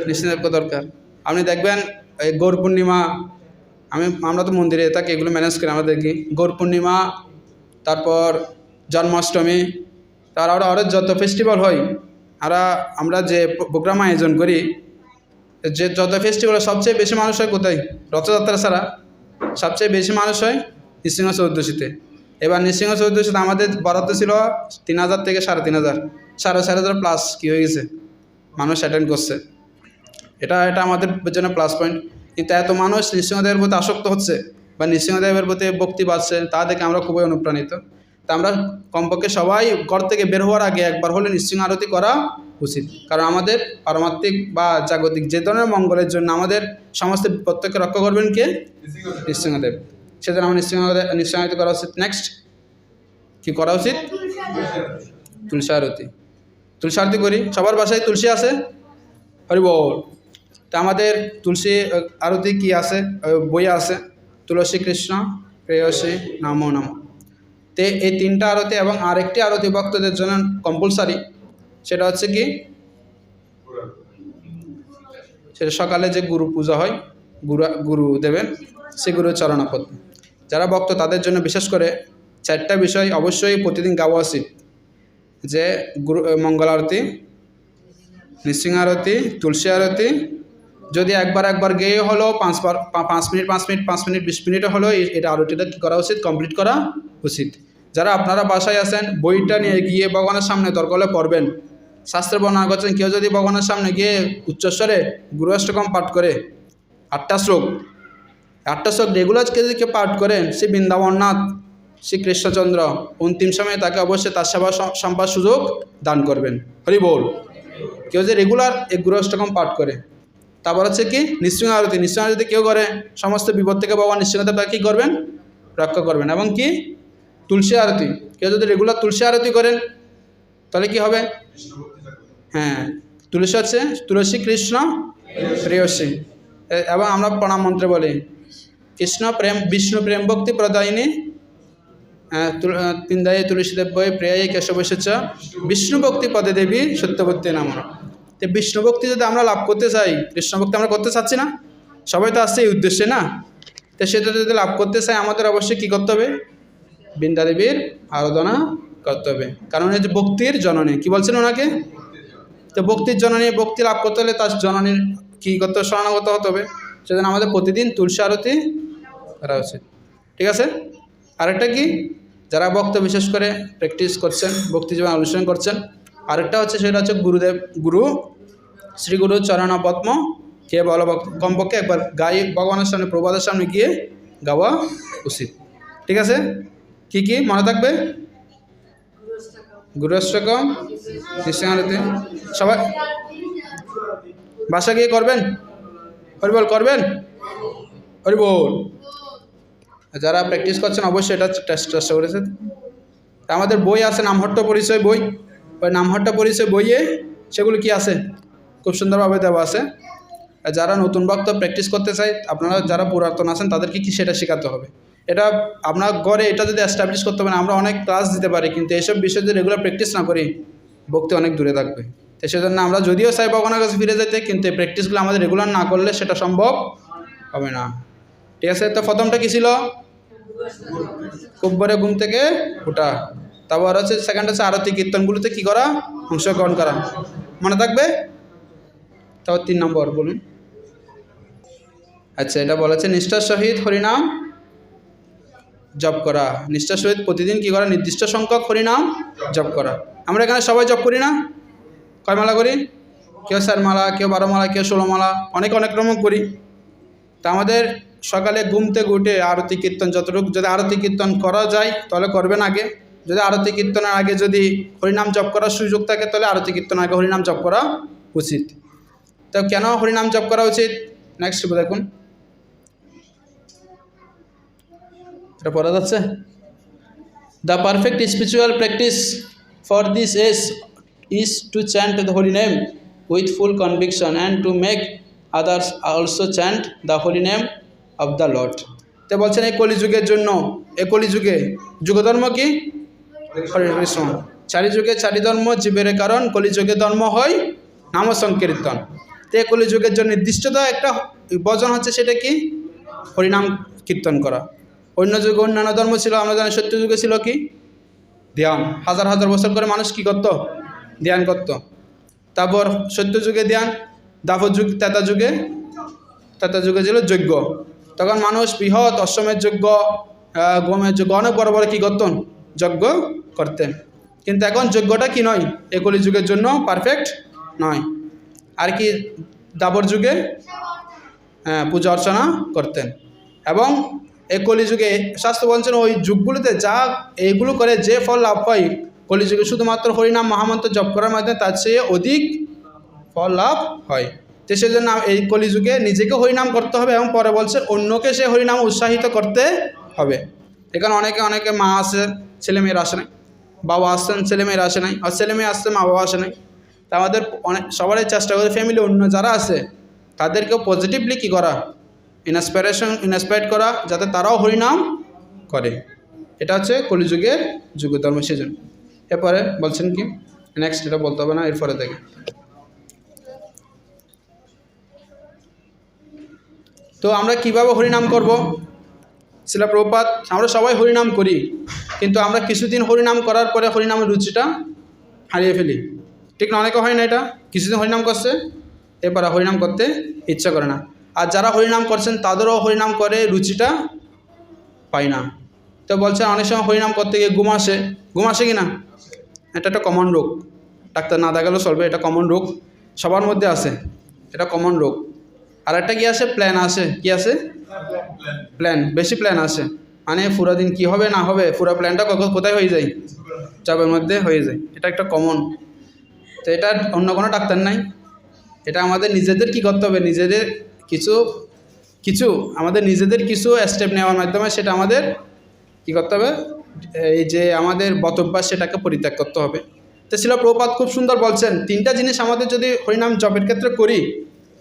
নৃসিংহদেবকে দরকার। আপনি দেখবেন এই গৌর পূর্ণিমা, আমরা তো মন্দিরে থাকি, এগুলো ম্যানেজ করি। আমরা দেখি গৌর পূর্ণিমা, তারপর জন্মাষ্টমী, তারপর আরও যত ফেস্টিভ্যাল হয়, আমরা যে প্রোগ্রাম আয়োজন করি, যে যত ফেস্টিভ্যাল সবচেয়ে বেশি মানুষ হয় কোথায়? রথযাত্রা ছাড়া সবচেয়ে বেশি মানুষ হয় নৃসিংহ চতুর্দশীতে। এবার নৃসিংহ চতুর্দশীতে আমাদের বরাদ্দ ছিল 3000 থেকে 3500, 4,500 প্লাস কী হয়ে গেছে, মানুষ অ্যাটেন্ড করছে। এটা আমাদের জন্য প্লাস পয়েন্ট। কিন্তু এত মানুষ নৃসিংহদেবের প্রতি আসক্ত হচ্ছে বা নৃসিংহদেবের প্রতি ভক্তি পাচ্ছে, তা দেখে আমরা খুবই অনুপ্রাণিত। তা আমরা কমপক্ষে সবাই ঘর থেকে বের হওয়ার আগে একবার হলে নৃসিংহ আরতি করা উচিত। কারণ আমাদের পারমাত্মিক বা জাগতিক যে ধরনের মঙ্গলের জন্য আমাদের সমস্ত প্রত্যেককে রক্ষা করবেন কে? নৃসিংহদেব। সেজন্য আমার নৃসিংহ আরতি করা উচিত। নেক্সট কি করা উচিত? তুলসী আরতি। তুলসী আরতি করি। সবার বাসায় তুলসী আছে? হরি বল। তা আমাদের তুলসী আরতি কি আছে? বই আছে, তুলসী কৃষ্ণ প্রেয়সী নমো নমঃ। তে এই 3টা আরতি এবং আরেকটি আরতি ভক্তদের জন্য কম্পালসারি, সেটা হচ্ছে কি, সেটা সকালে যে গুরু পূজা হয়, গুরু দেবেন, সে গুরু চরণাপদ। যারা ভক্ত তাদের জন্য বিশেষ করে 4টা বিষয় অবশ্যই প্রতিদিন গাওয়া উচিত, যে মঙ্গল আরতি, নৃসিংহ আরতি, তুলসী আরতি। যদি একবার গেয়ে হলো 5 মিনিট 20 মিনিটও হলো এটা আরতিটা কী করা উচিত? কমপ্লিট করা উচিত। যারা আপনারা বাসায় আছেন, বইটা নিয়ে গিয়ে ভগবানের সামনে দরকার হলে পড়বেন। শাস্ত্রে বর্ণনা করছেন, কেউ যদি ভগবানের সামনে গিয়ে উচ্চস্বরে গুরু অষ্টকম পাঠ করে 8টা শ্লোক রেগুলার যদি কেউ পাঠ করেন, সে বৃন্দাবননাথ শ্রী কৃষ্ণচন্দ্র অন্তিম সময়ে তাকে অবশ্যই তার সেবা সম্পাদ সুযোগ দান করবেন। হরি বল। কেউ যে রেগুলার এই গুরু অষ্টকম পাঠ করে। তারপর হচ্ছে কি নৃসিংহ আরতি। নৃসিংহ আরতি কেউ করে, সমস্ত বিপদ থেকে ভগবান নৃসিংহদেব তাকে কী করবেন? রক্ষা করবেন। এবং কি তুলসী আরতি, কেউ যদি রেগুলার তুলসী আরতি করেন তাহলে কি হবে? হ্যাঁ, তুলসী হচ্ছে তুলসী কৃষ্ণ প্রেয়সী। এবং আমরা প্রণাম মন্ত্রে বলি কৃষ্ণ প্রেম বিষ্ণু প্রেম ভক্তি প্রদায়িনী তিনদায়ী তুলসীদেব বই প্রিয়ায়ী কেশবৈশ্চ বিষ্ণু ভক্তি পদে দেবী সত্যবতী নাম। তো বিষ্ণু ভক্তি যদি আমরা লাভ করতে চাই, কৃষ্ণ ভক্তি আমরা করতে চাচ্ছি না, সবাই তো আসছে এই উদ্দেশ্যে না। তো সেটা যদি লাভ করতে চাই আমাদের অবশ্যই কী করতে হবে? বৃন্দা দেবীর আরাধনা করতে হবে, কারণ এই যে ভক্তির জননী কী বলছেন ওনাকে, তো ভক্তির জননী, ভক্তি লাভ করতে হলে তার জননীর কী করতে হবে? শরণাগত হতে হবে। সেজন্য আমাদের প্রতিদিন তুলসী আরতি করা উচিত। ঠিক আছে। আরেকটা কি, যারা ভক্ত বিশেষ করে প্র্যাকটিস করছেন, ভক্তি জীবন অনুশীলন করছেন, আরেকটা হচ্ছে সেটা হচ্ছে গুরু শ্রী গুরু চরণ পদ্ম কে বলো, কমপক্ষে একবার গাই ভগবানের সামনে প্রবাদের সামনে গিয়ে গাওয়া উচিত। ঠিক আছে। কি কি মনে থাকবে? গুরুষ্টকম, কৃষ্ণারতি, সবাই বাসা গিয়ে করবেন, হরিবল করবেন, হরিবল। যারা প্র্যাকটিস করছেন অবশ্যই এটা চেষ্টা করেছেন। আমাদের বই আছে নামহট্ট পরিচয় বই, ওই নামহট্ট পরিচয় বইয়ে সেগুলো কি আছে খুব সুন্দরভাবে দেওয়া আছে। যারা নতুন ভক্ত প্র্যাকটিস করতে চায়, আপনারা যারা পুরাতন আছেন তাদেরকে কি সেটা শেখাতে হবে। এটা আপনার ঘরে এটা যদি এস্টাবলিশ করতে পারেন, আমরা অনেক ক্লাস দিতে পারি, কিন্তু এইসব বিষয় যদি রেগুলার প্র্যাকটিস না করি ভক্তি অনেক দূরে থাকবে। তো সেজন্য আমরা যদিও চাই ভগবানের কাছে ফিরে যেতে, কিন্তু এই প্র্যাকটিসগুলো আমাদের রেগুলার না করলে সেটা সম্ভব হবে না। ঠিক আছে। তো প্রথমটা কী ছিল? খুব ভোরে ঘুম থেকে ওঠা। তারপর হচ্ছে সেকেন্ড হচ্ছে আরতি কীর্তনগুলোতে কী করা? অংশগ্রহণ করা। মনে থাকবে? তারপর 3 নম্বর বলুন। আচ্ছা, এটা বলেছে নিষ্ঠার সহিত হরিনাম জপ করা। নিষ্ঠার সহিত প্রতিদিন কী করা? নির্দিষ্ট সংখ্যক হরিনাম জপ করা। আমরা এখানে সবাই জপ করি না? কয় মালা করি? কেউ 4 মালা, কেউ 12 মালা, কেউ 16 মালা, অনেক রকম করি। তা আমাদের সকালে ঘুম থেকে উঠে আরতি কীর্তন যতটুকু, যদি আরতি কীর্তন করা যায় তাহলে করবেন আগে। যদি আরতি কীর্তনের আগে যদি হরিনাম জপ করার সুযোগ থাকে তাহলে আরতি কীর্তনের আগে হরিনাম জপ করা উচিত। তো কেন হরিনাম জপ করা উচিত? নেক্সট দেখুন, এটা পড়া যাচ্ছে। The perfect spiritual practice for this is to chant the holy name with full conviction and to make others also chant the holy name of the Lord. তো বলছেন এই কলিযুগের জন্য, এই কলিযুগে যুগধর্ম কি? হরে কৃষ্ণ। 4 যুগে 4 ধর্ম জীবের কারণ, কলিযুগে ধর্ম হয় নাম সংকীর্তন। তো এই কলিযুগের জন্য নির্দিষ্টতা একটা ভজন হচ্ছে, সেটা কি? হরিনাম কীর্তন করা। অন্য যুগে অন্যান্য ধর্ম ছিল, আমরা জানি সত্য যুগে ছিল কি? ধ্যান। হাজার বছর করে মানুষ কি করত? ধ্যান করত। তারপর সত্য যুগে ধ্যান, দাপর যুগ, ত্রেতা যুগে ছিল যজ্ঞ। তখন মানুষ বৃহৎ অশ্বমের যজ্ঞ, গমের যজ্ঞ, অনেক বড় কী করতেন? যজ্ঞ করতেন। কিন্তু এখন যজ্ঞটা কি নয়, এই কলিযুগের জন্য পারফেক্ট নয়। আর কি দাপর যুগে পূজা অর্চনা করতেন। এবং এই কলিযুগে শাস্ত্র বলছেন ওই যুগগুলোতে যা এইগুলো করে যে ফল লাভ হয়, কলিযুগে শুধুমাত্র হরিনাম মহামন্ত্র জপ করার মাধ্যমে তার চেয়ে অধিক ফল লাভ হয়। তো সেজন্য এই কলিযুগে নিজেকে হরিনাম করতে হবে এবং পরে বলছে অন্যকে সে হরিনাম উৎসাহিত করতে হবে। এখানে অনেকে মা আসে, ছেলেমেয়েরা আসে নাই, বাবা আসছেন, ছেলেমেয়েরা আসে নাই, আর ছেলেমেয়ে আসছে, মা বাবা আসে নাই। তা আমাদের সবারই চেষ্টা করে ফ্যামিলি অন্য যারা আছে তাদেরকেও পজিটিভলি কী করা? ইন্সপায়ার করা, যাতে তারাও হরিনাম করে। এটা হচ্ছে কলিযুগের যুগধর্ম। সেজন্য এরপরে বলছেন কি, নেক্সট এটা বলতে হবে না, এরপরে দেখে। তো আমরা কিভাবে হরিনাম করব? শিলা প্রভুপাদ, আমরা সবাই হরিনাম করি, কিন্তু আমরা কিছুদিন হরিনাম করার পরে হরিনামের রুচিটা হারিয়ে ফেলি। ঠিক না? অনেকে হয় না, এটা কিছুদিন হরিনাম করছে, এরপর হরিনাম করতে ইচ্ছা করে না। আর যারা হরিনাম করছেন তাদেরও হরিনাম করে রুচিটা পায় না। তো বলছেন অনেক সময় হরিনাম করতে গিয়ে ঘুম আসে কি না? এটা একটা কমন রোগ, ডাক্তার না দেখালেও চলবে, এটা কমন রোগ, সবার মধ্যে আছে, এটা কমন রোগ। আর একটা কি আসে? প্ল্যান আসে। কি আসে? প্ল্যান, বেশি প্ল্যান আসে, মানে পুরো দিন কী হবে না হবে, পুরো প্ল্যানটা কোথায় হয়ে যায়? চাপের মধ্যে হয়ে যায়। এটা একটা কমন। তো এটা অন্য কোনো ডাক্তার নাই, এটা আমাদের নিজেদের কি করতে হবে? নিজেদের কিছু আমাদের নিজেদের কিছু স্টেপ নেওয়ার মাধ্যমে সেটা আমাদের কি করতে হবে? এই যে আমাদের বদভ্যাস সেটাকে পরিত্যাগ করতে হবে। তো শিলা প্রভুপাদ খুব সুন্দর বলছেন 3টা জিনিস আমাদের যদি হরিনাম জপের ক্ষেত্রে করি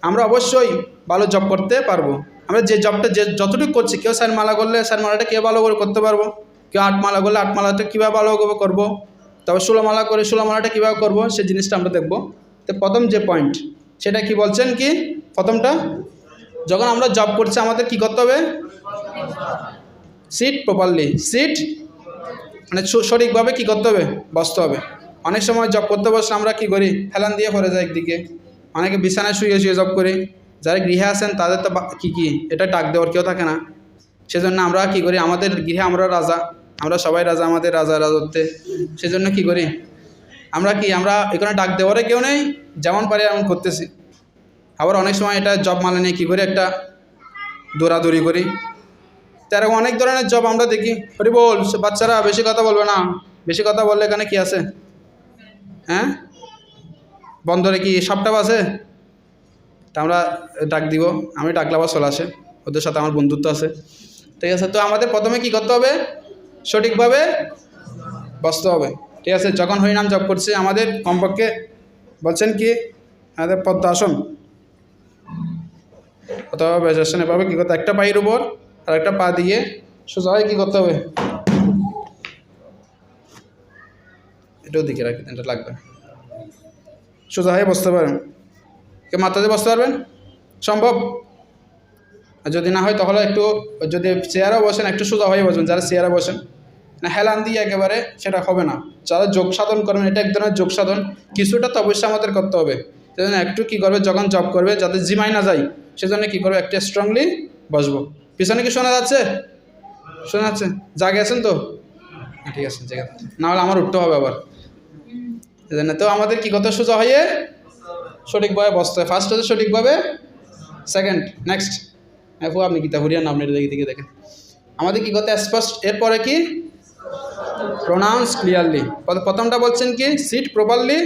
আমরা অবশ্যই ভালো জব করতে পারবো। আমরা যে জবটা যতটুকু করছি, কেউ 4 মালা করলে 4 মালাটা কীভাবে ভালো করে করতে পারবো, কেউ 8 মালা করলে 8 মালাটা কীভাবে ভালো করে করবো, তবে 16 মালা করে 16 মালাটা কীভাবে করবো সেই জিনিসটা আমরা দেখবো। তো প্রথম যে পয়েন্ট সেটা কি বলছেন, কি প্রথমটা, যখন আমরা জব করছি আমাদের কি করতে হবে, সিট প্রপারলি, সিট মানে সঠিকভাবে কি করতে হবে, বসতে হবে। অনেক সময় জব করতে বসলে আমরা কি করি, হেলান দিয়ে পড়ে যাই একদিকে, অনেকে বিছানায় শুয়ে শুয়ে জব করি। যারা গৃহে আসেন তাদের তো কি এটা ডাক দেওয়ার কেউ থাকে না, সেজন্য আমরা কি করি, আমাদের গৃহে আমরা রাজা, আমরা সবাই রাজা, আমাদের রাজা রাজত্বে, সেজন্য কি করি আমরা এখানে ডাক দেওয়ারে কেউ নেই, যেমন পারি এমন করতেছি। আবার অনেক সময় এটা জব মানে নিয়ে কী করি, একটা দৌড়াদৌড়ি করি। তো এরকম অনেক ধরনের জব আমরা দেখি। হরি বল, বাচ্চারা বেশি কথা বলবে না, বেশি কথা বললে এখানে কি আছে, হ্যাঁ বন্দরে কি সাপটাপ আছে, তা আমরা ডাক দিব, আমি ডাকলে আবার চলে আসে, ওদের সাথে আমার বন্ধুত্ব আছে, ঠিক আছে। তো আমাদের প্রথমে কি করতে হবে, সঠিকভাবে বসতে হবে, ঠিক আছে। যখন হরিনাম জপ করছি আমাদের কমপক্ষে বলছেন কি, আমাদের পদ্মাসন অথবা বেজাসনে পাবে কী করতে, একটা পায়ের উপর আর একটা পা দিয়ে সোজা হয়ে কী করতে হবে, এটাও দিকে রাখি, এটা লাগবে, সোজা হয়ে বসতে পারেন। কেউ মাথা দিয়ে বসতে পারবেন, সম্ভব? আর যদি না হয় তাহলে একটু, যদি চেয়ারে বসেন একটু সোজা হয়ে বসবেন, যারা চেয়ারে বসেন না হেলান দিয়ে একেবারে সেটা হবে না। যারা যোগ সাধন করবেন, এটা এক ধরনের যোগ সাধন, কিছুটা তো অবশ্যই আমাদের করতে হবে। সেজন্য একটু কী করবে, যখন জব করবে যাতে জিমাই না যায়, সেজন্য কী করবে, একটু স্ট্রংলি বসবো। পিছনে কি শোনা যাচ্ছে, শোনা যাচ্ছে, জাগে আছেন তো, ঠিক আছে, জায়গা না হলে আমার উঠতে হবে আবার, সেজন্য তো আমাদের কী করতে, সোজা হয়ে সঠিকভাবে বসতে হয়। ফার্স্ট হচ্ছে সঠিকভাবে, সেকেন্ড নেক্সট আপনি গীতা হরিয়ান আপনি দিকে দেখেন, আমাদের কী করতে স্পষ্ট, এরপরে কি প্রোনাউন্স ক্লিয়ারলি। প্রথমটা বলছেন কি, সিট প্রপারলি,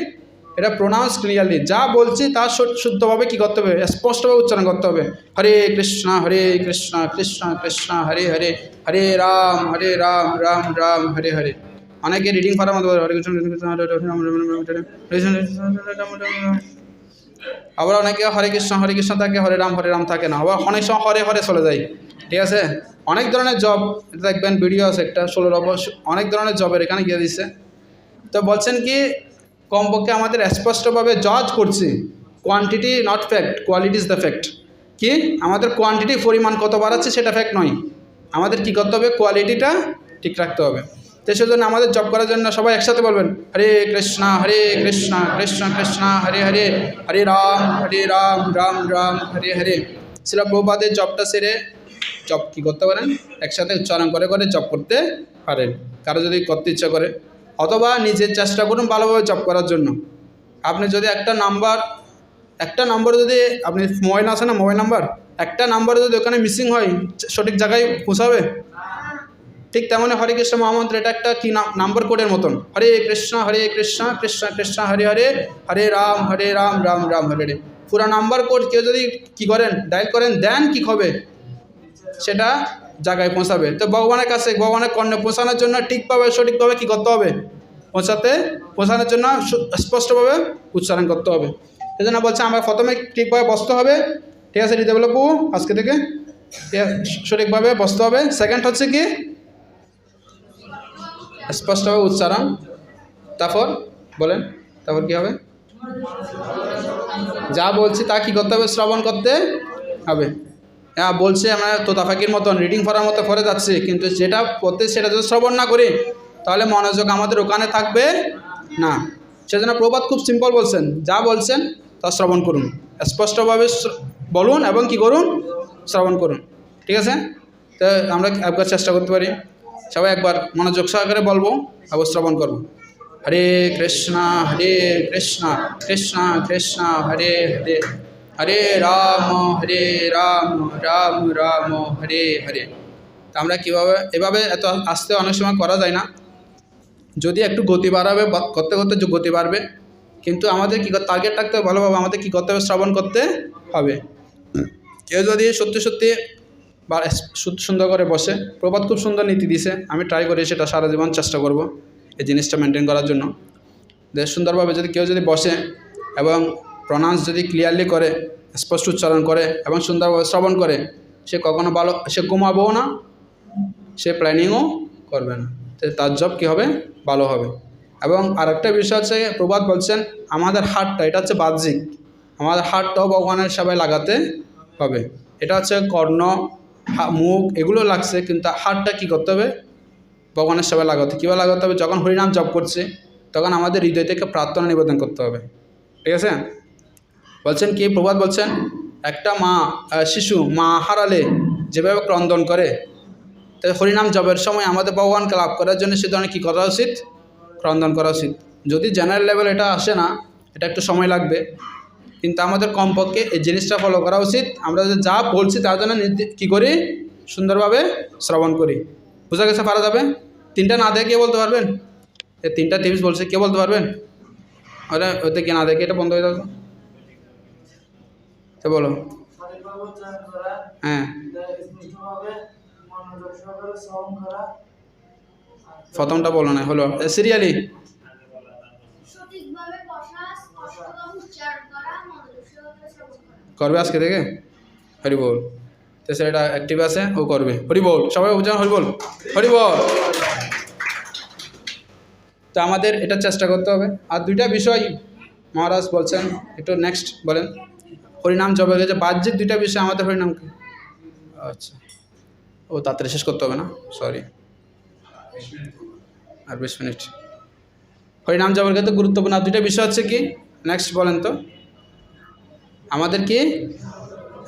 এটা প্রোনাউন্স ক্লিয়ারলি, যা বলছি তা শুদ্ধভাবে কী করতে হবে, স্পষ্টভাবে উচ্চারণ করতে হবে। হরে কৃষ্ণ কৃষ্ণ কৃষ্ণ হরে হরে, হরে রাম রাম রাম হরে হরে। অনেকে রিডিং করার মতো হরে কৃষ্ণ আবার অনেকে হরে কৃষ্ণ থাকে, হরে রাম থাকে না, আবার অনেক সময় হরে হরে চলে যায়, ঠিক আছে। অনেক ধরনের জব দেখবেন, ভিডিও আছে একটা 16 অনেক ধরনের জবের এখানে গিয়ে দিচ্ছে। তো বলছেন কি, কমপক্ষে আমাদের স্পষ্টভাবে জজ করছি, quantity not fact, quality is the fact. কি আমাদের কোয়ান্টিটি পরিমাণ কত বাড়াচ্ছে সেটা ফ্যাক্ট নয়, আমাদের কি করতে হবে, কোয়ালিটিটা ঠিক রাখতে হবে। তো সেজন্য আমাদের জব করার জন্য সবাই একসাথে বলবেন, হরে কৃষ্ণ কৃষ্ণ কৃষ্ণ হরে হরে, হরে রাম রাম হরে হরে। শিলা প্রভুপাদের জবটা সেরে জব কী করতে পারেন, একসাথে উচ্চারণ করে করে জব করতে পারেন, কারো যদি করতে ইচ্ছা করে, অথবা নিজের চেষ্টা করুন ভালোভাবে জব করার জন্য। আপনি যদি একটা নাম্বার যদি আপনি মোবাইল আছে না, মোবাইল নাম্বার, একটা নাম্বার যদি ওখানে মিসিং হয় সঠিক জায়গায় পৌঁছাবে, ঠিক তেমনি হরে কৃষ্ণ মহামন্ত্র, এটা একটা কি নাম্বার কোডের মতন, হরে কৃষ্ণ কৃষ্ণ কৃষ্ণ হরে হরে, হরে রাম রাম হরে হরে। পুরো নাম্বার কোড কেউ যদি কি করেন, ডায়াল করেন, দেন কি হবে, সেটা জায়গায় পৌঁছাবে। তো ভগবানের কাছে, ভগবানের কর্ণে পৌঁছানোর জন্য ঠিকভাবে সঠিকভাবে কী করতে হবে, পৌঁছানোর জন্য স্পষ্টভাবে উচ্চারণ করতে হবে। সেই জন্য বলছে আমরা প্রথমে ঠিকভাবে বসতে হবে, ঠিক আছে হৃদয়বল্লভু, আজকে থেকে সঠিকভাবে বসতে হবে। সেকেন্ড হচ্ছে কি, স্পষ্টভাবে উচ্চারণ। তারপর বলেন, তারপর কি হবে, যা বলছি তা কী করতে হবে, শ্রবণ করতে হবে। হ্যাঁ বলছে আমরা তোতাফাকির মতন রিডিং পড়ার মতো পড়ে যাচ্ছে, কিন্তু যেটা পড়তে সেটা যদি শ্রবণ না করি তাহলে মনোযোগ আমাদের ওখানে থাকবে না। সেজন্য প্রবাদ খুব সিম্পল বলছেন, যা বলছেন তা শ্রবণ করুন, স্পষ্টভাবে বলুন এবং কি করুন, শ্রবণ করুন, ঠিক আছে। তো আমরা একবার চেষ্টা করতে পারি, সবাই একবার মনোযোগ সহকারে বলবো, আবার শ্রবণ করবো। হরে কৃষ্ণ কৃষ্ণ কৃষ্ণ হরে হরে, হরে রাম রাম রাম হরে হরে। তা আমরা কীভাবে, এভাবে এত আস্তে অনেক সময় করা যায় না, যদি একটু গতি বাড়াবে, করতে করতে গতি বাড়বে, কিন্তু আমাদের কী টার্গেট রাখতে হবে, ভালোভাবে আমাদের কী করতে হবে, শ্রবণ করতে হবে। কেউ যদি সত্যি বা সুন্দর করে বসে, প্রবাদ খুব সুন্দর নীতি দিছে, আমি ট্রাই করি সেটা সারা জীবন চেষ্টা করব এই জিনিসটা মেনটেন করার জন্য। সুন্দরভাবে যদি কেউ যদি বসে এবং প্রনাউন্স যদি ক্লিয়ারলি করে, স্পষ্ট উচ্চারণ করে এবং সুন্দরভাবে শ্রবণ করে, সে কখনো ভালো, সে ঘুমাবেও না, সে প্ল্যানিংও করবে না, তার জব কী হবে, ভালো হবে। এবং আরেকটা বিষয় হচ্ছে প্রবাদ বলছেন আমাদের হাতটা, এটা হচ্ছে বাহ্যিক, আমাদের হাতটাও ভগবানের সেবায় লাগাতে হবে। এটা হচ্ছে কর্ণ, মুখ এগুলো লাগছে, কিন্তু হাতটা কী করতে হবে, ভগবানের সেবায় লাগাতে। কীভাবে লাগাতে হবে, যখন হরিনাম জপ করছে তখন আমাদের হৃদয় থেকে প্রার্থনা নিবেদন করতে হবে, ঠিক আছে। বলছেন কি, প্রবাদ বলছেন একটা শিশু মা হারালে যেভাবে ক্রন্দন করে, তাই হরিনাম জপের সময় আমাদের ভগবানকে লাভ করার জন্য সে ধরনের কী করা উচিত, ক্রন্দন করা উচিত। যদি জেনারেল লেভেল এটা আসে না, এটা একটু সময় লাগবে, কিন্তু আমাদের কমপক্ষে এই জিনিসটা ফলো করা উচিত। আমরা যা বলছি তার জন্য কী করি, সুন্দরভাবে শ্রবণ করি। বোঝা গেছে, পারা যাবে। তিনটা না দেখে কে বলতে পারবেন, এই তিনটা টিপস বলছে, কে বলতে পারবেন? আরে ওতে কি না দেখে এটা বন্ধ হয়ে যাবে তো বলো। হ্যাঁ, প্রথমটা বলো না, হলো সিরিয়ালি করবে আজকে থেকে। হরি বল। তো সেটা অ্যাক্টিভ আছে, ও করবে। হরি বল, সবাই বুঝান হরি বল, হরি বল। তো আমাদের এটা চেষ্টা করতে হবে। আর দুইটা বিষয় মহারাজ বলছেন, একটু নেক্সট বলেন। হরিনাম জপে গেছে বাহ্যিক দুইটা বিষয় আমাদের হরিনামকে, আচ্ছা ও তাড়াতাড়ি শেষ করতে হবে না, সরি, আর 20 মিনিট। হরিনাম জপের ক্ষেত্রে গুরুত্বপূর্ণ আর দুইটা বিষয় হচ্ছে কি, নেক্সট বলেন তো। আমাদের কি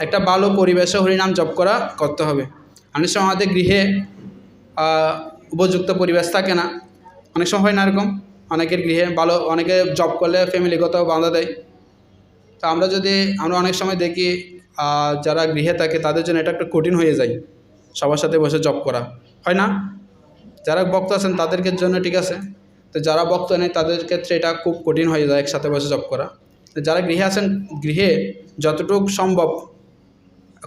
একটা ভালো পরিবেশে হরিনাম জপ করতে হবে। অনেক সময় আমাদের গৃহে উপযুক্ত পরিবেশ থাকে না, অনেক সময় হয় না এরকম, অনেকের গৃহে ভালো, অনেকে জব করলে ফ্যামিলিগত বাধা দেয়। তো আমরা অনেক সময় দেখি যারা গৃহে থাকে তাদের জন্য এটা একটু কঠিন হয়ে যায় সবার সাথে বসে জব করা, হয় না? যারা ভক্ত আছেন তাদেরকে জন্য ঠিক আছে, তো যারা ভক্ত নেই তাদের ক্ষেত্রে এটা খুব কঠিন হয়ে যায় একসাথে বসে জব করা। যারা গৃহে আছেন, গৃহে যতটুকু সম্ভব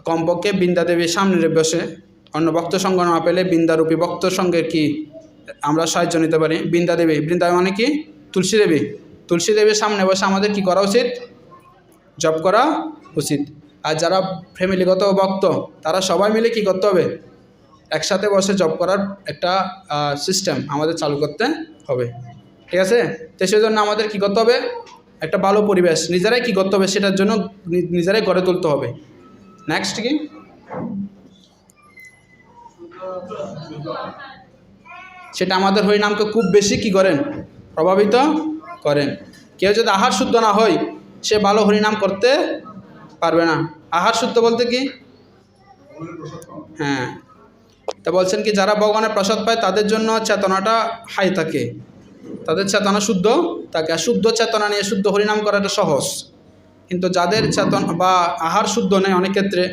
কমপক্ষে বৃন্দা দেবীর সামনে বসে, অন্য ভক্ত সঙ্গ না পেলে বৃন্দারূপী ভক্ত সঙ্গের কি আমরা সাহায্য নিতে পারি। বৃন্দা দেবী, বৃন্দা মানে কি তুলসী দেবী, তুলসী দেবীর সামনে বসে আমাদের কি করা উচিত, জপ করা উচিত। আর যারা ফ্যামিলিগত ভক্ত তারা সবাই মিলে কি করতে হবে, একসাথে বসে জব করার একটা সিস্টেম আমাদের চালু করতে হবে, ঠিক আছে। তো সেই জন্য আমাদের কী করতে হবে, একটা ভালো পরিবেশ নিজেরাই কী করতে হবে, সেটার জন্য নিজেরাই গড়ে তুলতে হবে। নেক্সট কি, সেটা আমাদের হরিনামকে খুব বেশি কি করেন, প্রভাবিত করেন। কেউ যদি আহার শুদ্ধ না হয় সে ভালো হরিনাম করতে পারবে না। আহার শুদ্ধ বলতে কি, হ্যাঁ, তা বলছেন কি যারা ভগবানের প্রসাদ পায় তাদের জন্য চেতনাটা হাই থাকে, তাদের চেতনা শুদ্ধ থাকে। আর শুদ্ধ চেতনা নিয়ে শুদ্ধ হরিনাম করাটা সহজ, কিন্তু যাদের চেতন বা আহার শুদ্ধ নেই, অনেক ক্ষেত্রে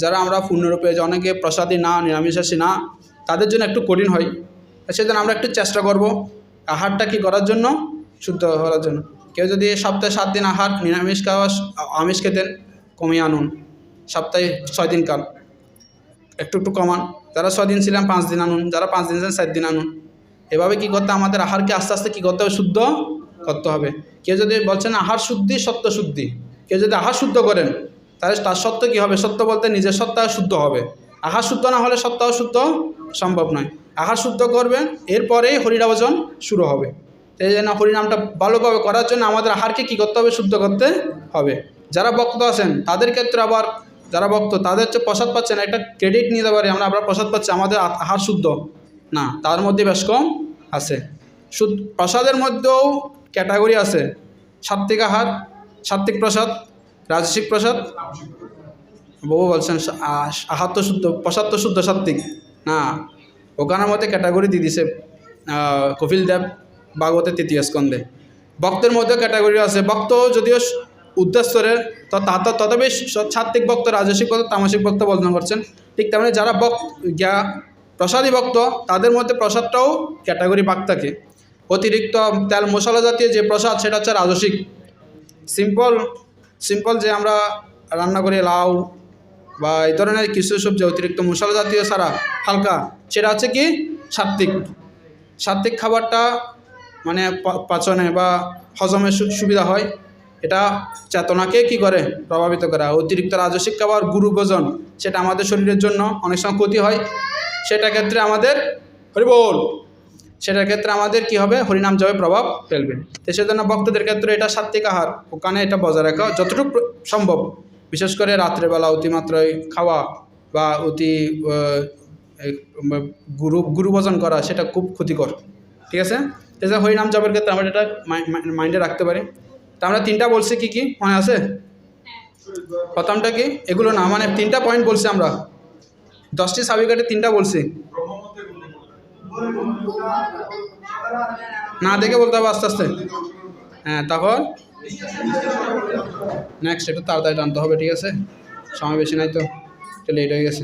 যারা আমরা পূর্ণরূপে যে অনেকে প্রসাদী না, নিরামিষাসী না, তাদের জন্য একটু কঠিন হয়। সেজন্য আমরা একটু চেষ্টা করব আহারটা কি করার জন্য, শুদ্ধ করার জন্য। কেউ যদি সপ্তাহে 7 দিন আহার নিরামিষ খাওয়া, আমিষ খেতেন, কমিয়ে আনুন। সপ্তাহে 6 দিন কাল একটু কমান। যারা 6 দিন ছিলেন 5 দিন আনুন, যারা 5 দিন ছিলেন 7 দিন আনুন। এভাবে কি করতে আমাদের আহারকে আস্তে আস্তে কী করতে হবে, শুদ্ধ করতে হবে। কেউ যদি বলছেন আহার শুদ্ধি সত্য শুদ্ধি, কেউ যদি আহার শুদ্ধ করেন তাহলে তার সত্য কী হবে, সত্য বলতে নিজের সত্তা শুদ্ধ হবে। আহার শুদ্ধ না হলে সত্তাও শুদ্ধ সম্ভব নয়। আহার শুদ্ধ করবেন, এরপরেই হরিনামজন শুরু হবে। এই জন্য হরিনামটা ভালোভাবে করার জন্য আমাদের আহারকে কী করতে হবে, শুদ্ধ করতে হবে। যারা ভক্ত আছেন তাদের ক্ষেত্রে আবার, যারা ভক্ত তাদের হচ্ছে প্রসাদ পাচ্ছেন, একটা ক্রেডিট নিতে পারি আমরা প্রসাদ পাচ্ছি, আমাদের আহার শুদ্ধ না, তার মধ্যে বেশ কম আছে। প্রসাদের মধ্যেও ক্যাটাগরি আছে, সাত্ত্বিক আহার, সাত্ত্বিক প্রসাদ, রাজসিক প্রসাদ। বাবু বলছেন আহার তো শুদ্ধ, প্রসাদ তো শুদ্ধ সাত্ত্বিক না, ওখানের মধ্যে ক্যাটাগরি দিয়ে দিছে কপিল দেব ভাগবতের 3য় স্কন্ধে। ভক্তের মধ্যে ক্যাটাগরি আছে, ভক্ত যদিও উদ্দেশ্যের ততবে সাত্ত্বিক ভক্ত, রাজসিক ভক্ত, তামসিক ভক্ত বর্ণনা করছেন। ঠিক তেমনি যারা প্রসাদী ভক্ত তাদের মধ্যে প্রসাদটাও ক্যাটাগরি ভাগ থাকে। অতিরিক্ত তেল মশলা জাতীয় যে প্রসাদ সেটা হচ্ছে রাজসিক। সিম্পল যে আমরা রান্না করি লাউ বা এই ধরনের কিছু সবজি অতিরিক্ত মশলা জাতীয় ছাড়া হালকা, সেটা হচ্ছে কি সাত্ত্বিক। সাত্ত্বিক খাবারটা মানে পাচনে বা হজমের সুবিধা হয়। এটা চেতনাকে কি করে, প্রভাবিত করে। অতিরিক্ত রাজসিক খাবার, গুরু ভোজন, সেটা আমাদের শরীরের জন্য অনেক সময় ক্ষতি হয়। সেটার ক্ষেত্রে আমাদের হরিবোল, সেটার ক্ষেত্রে আমাদের কি হবে, হরিনাম জপে প্রভাব ফেলবে। তো সেজন্য ভক্তদের ক্ষেত্রে এটা সাত্বিক আহার, ওখানে এটা বজায় রাখা যতটুকু সম্ভব। বিশেষ করে রাত্রেবেলা অতিমাত্রায় খাওয়া বা অতি গুরু ভোজন করা, সেটা খুব ক্ষতিকর। ঠিক আছে, এছাড়া হরিনাম জপের ক্ষেত্রে আমরা এটা মাইন্ডে রাখতে পারি। তা আমরা 3টা বলছি, কি কি মনে আছে? প্রথমটা কি, এগুলো না, মানে 3টা পয়েন্ট বলছি আমরা, 10টি সাবিকাটে 3টা বলছি। না দেখে বলতে হবে, আস্তে আস্তে। হ্যাঁ, তারপর নেক্সট একটু তাড়াতাড়ি টানতে হবে, ঠিক আছে, সময় বেশি নাই তো, লেট হয়ে গেছে।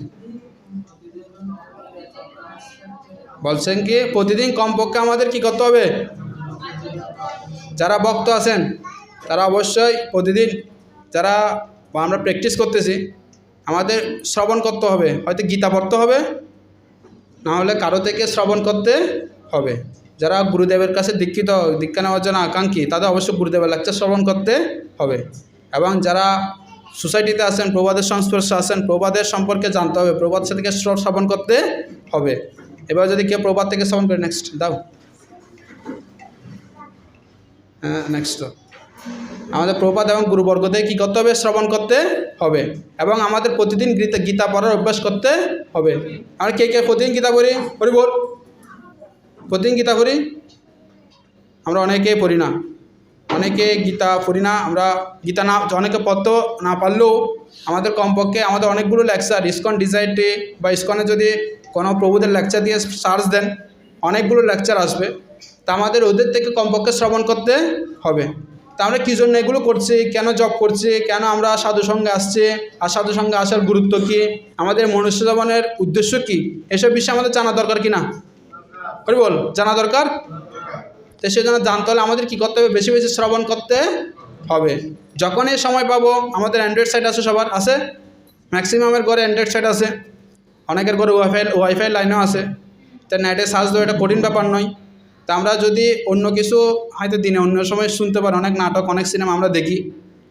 বলছেন কি প্রতিদিন কমপক্ষে আমাদের কি করতে হবে? যারা ভক্ত আছেন তারা অবশ্যই প্রতিদিন, যারা আমরা প্র্যাকটিস করতেছি, আমাদের শ্রবণ করতে হবে। হয়তো গীতা পড়তে হবে, না হলে কারো থেকে শ্রবণ করতে হবে। যারা গুরুদেবের কাছে দীক্ষা নেওয়ার জন্য আকাঙ্ক্ষী, তাদের অবশ্যই গুরুদেবের লেকচার শ্রবণ করতে হবে। এবং যারা সোসাইটিতে আছেন, প্রবাদের সংস্পর্শে আছেন, প্রবাদের সম্পর্কে জানতে হবে, প্রবাদ থেকে শ্রবণ করতে হবে। এবার যদি কেউ প্রবাদ থেকে শ্রবণ করে, নেক্সট দাও, হ্যাঁ নেক্সট। আমাদের প্রবাদ এবং গুরুবর্গতে কী করতে হবে? শ্রবণ করতে হবে। এবং আমাদের প্রতিদিন গীতা পড়ার অভ্যাস করতে হবে। আর কে কে প্রতিদিন গীতা পড়ি? পড়ি বল, প্রতিদিন গীতা পড়ি? আমরা অনেকেই পড়ি না, অনেকে গীতা পড়ি না। আমরা গীতা না, অনেকে পড়তে না পারলেও আমাদের কমপক্ষে আমাদের অনেকগুলো লেকচার ইসকন ডিজাইটে বা ইসকনে যদি কোনো প্রভুদের লেকচার দিয়ে সার্চ দেন, অনেকগুলো লেকচার আসবে। তা আমাদের ওদের থেকে কমপক্ষে শ্রবণ করতে হবে। তা আমরা কী জন্য এগুলো করছি, কেন জব করছি, কেন আমরা সাধুসঙ্গে আসছি, আর সাধুসঙ্গে আসার গুরুত্ব কী, আমাদের মনুষ্য জীবনের উদ্দেশ্য কী, এসব বিষয়ে আমাদের জানা দরকার কি না? বল, জানা দরকার। তো সেজন্য জানতে হলে আমাদের কী করতে হবে? বেশি বেশি শ্রবণ করতে হবে। যখনই সময় পাবো, আমাদের অ্যান্ড্রয়েড সাইট আছে, সবার আছে, ম্যাক্সিমামের ঘরে অ্যান্ড্রয়েড সাইট আছে, অনেকের ঘরে ওয়াইফাই লাইনও আছে। তা নেটে সার্চ দেওয়া এটা কঠিন ব্যাপার নয়। তা আমরা যদি অন্য কিছু হয়তো দিনে অন্য সময় শুনতে পারি, অনেক নাটক, অনেক সিনেমা আমরা দেখি,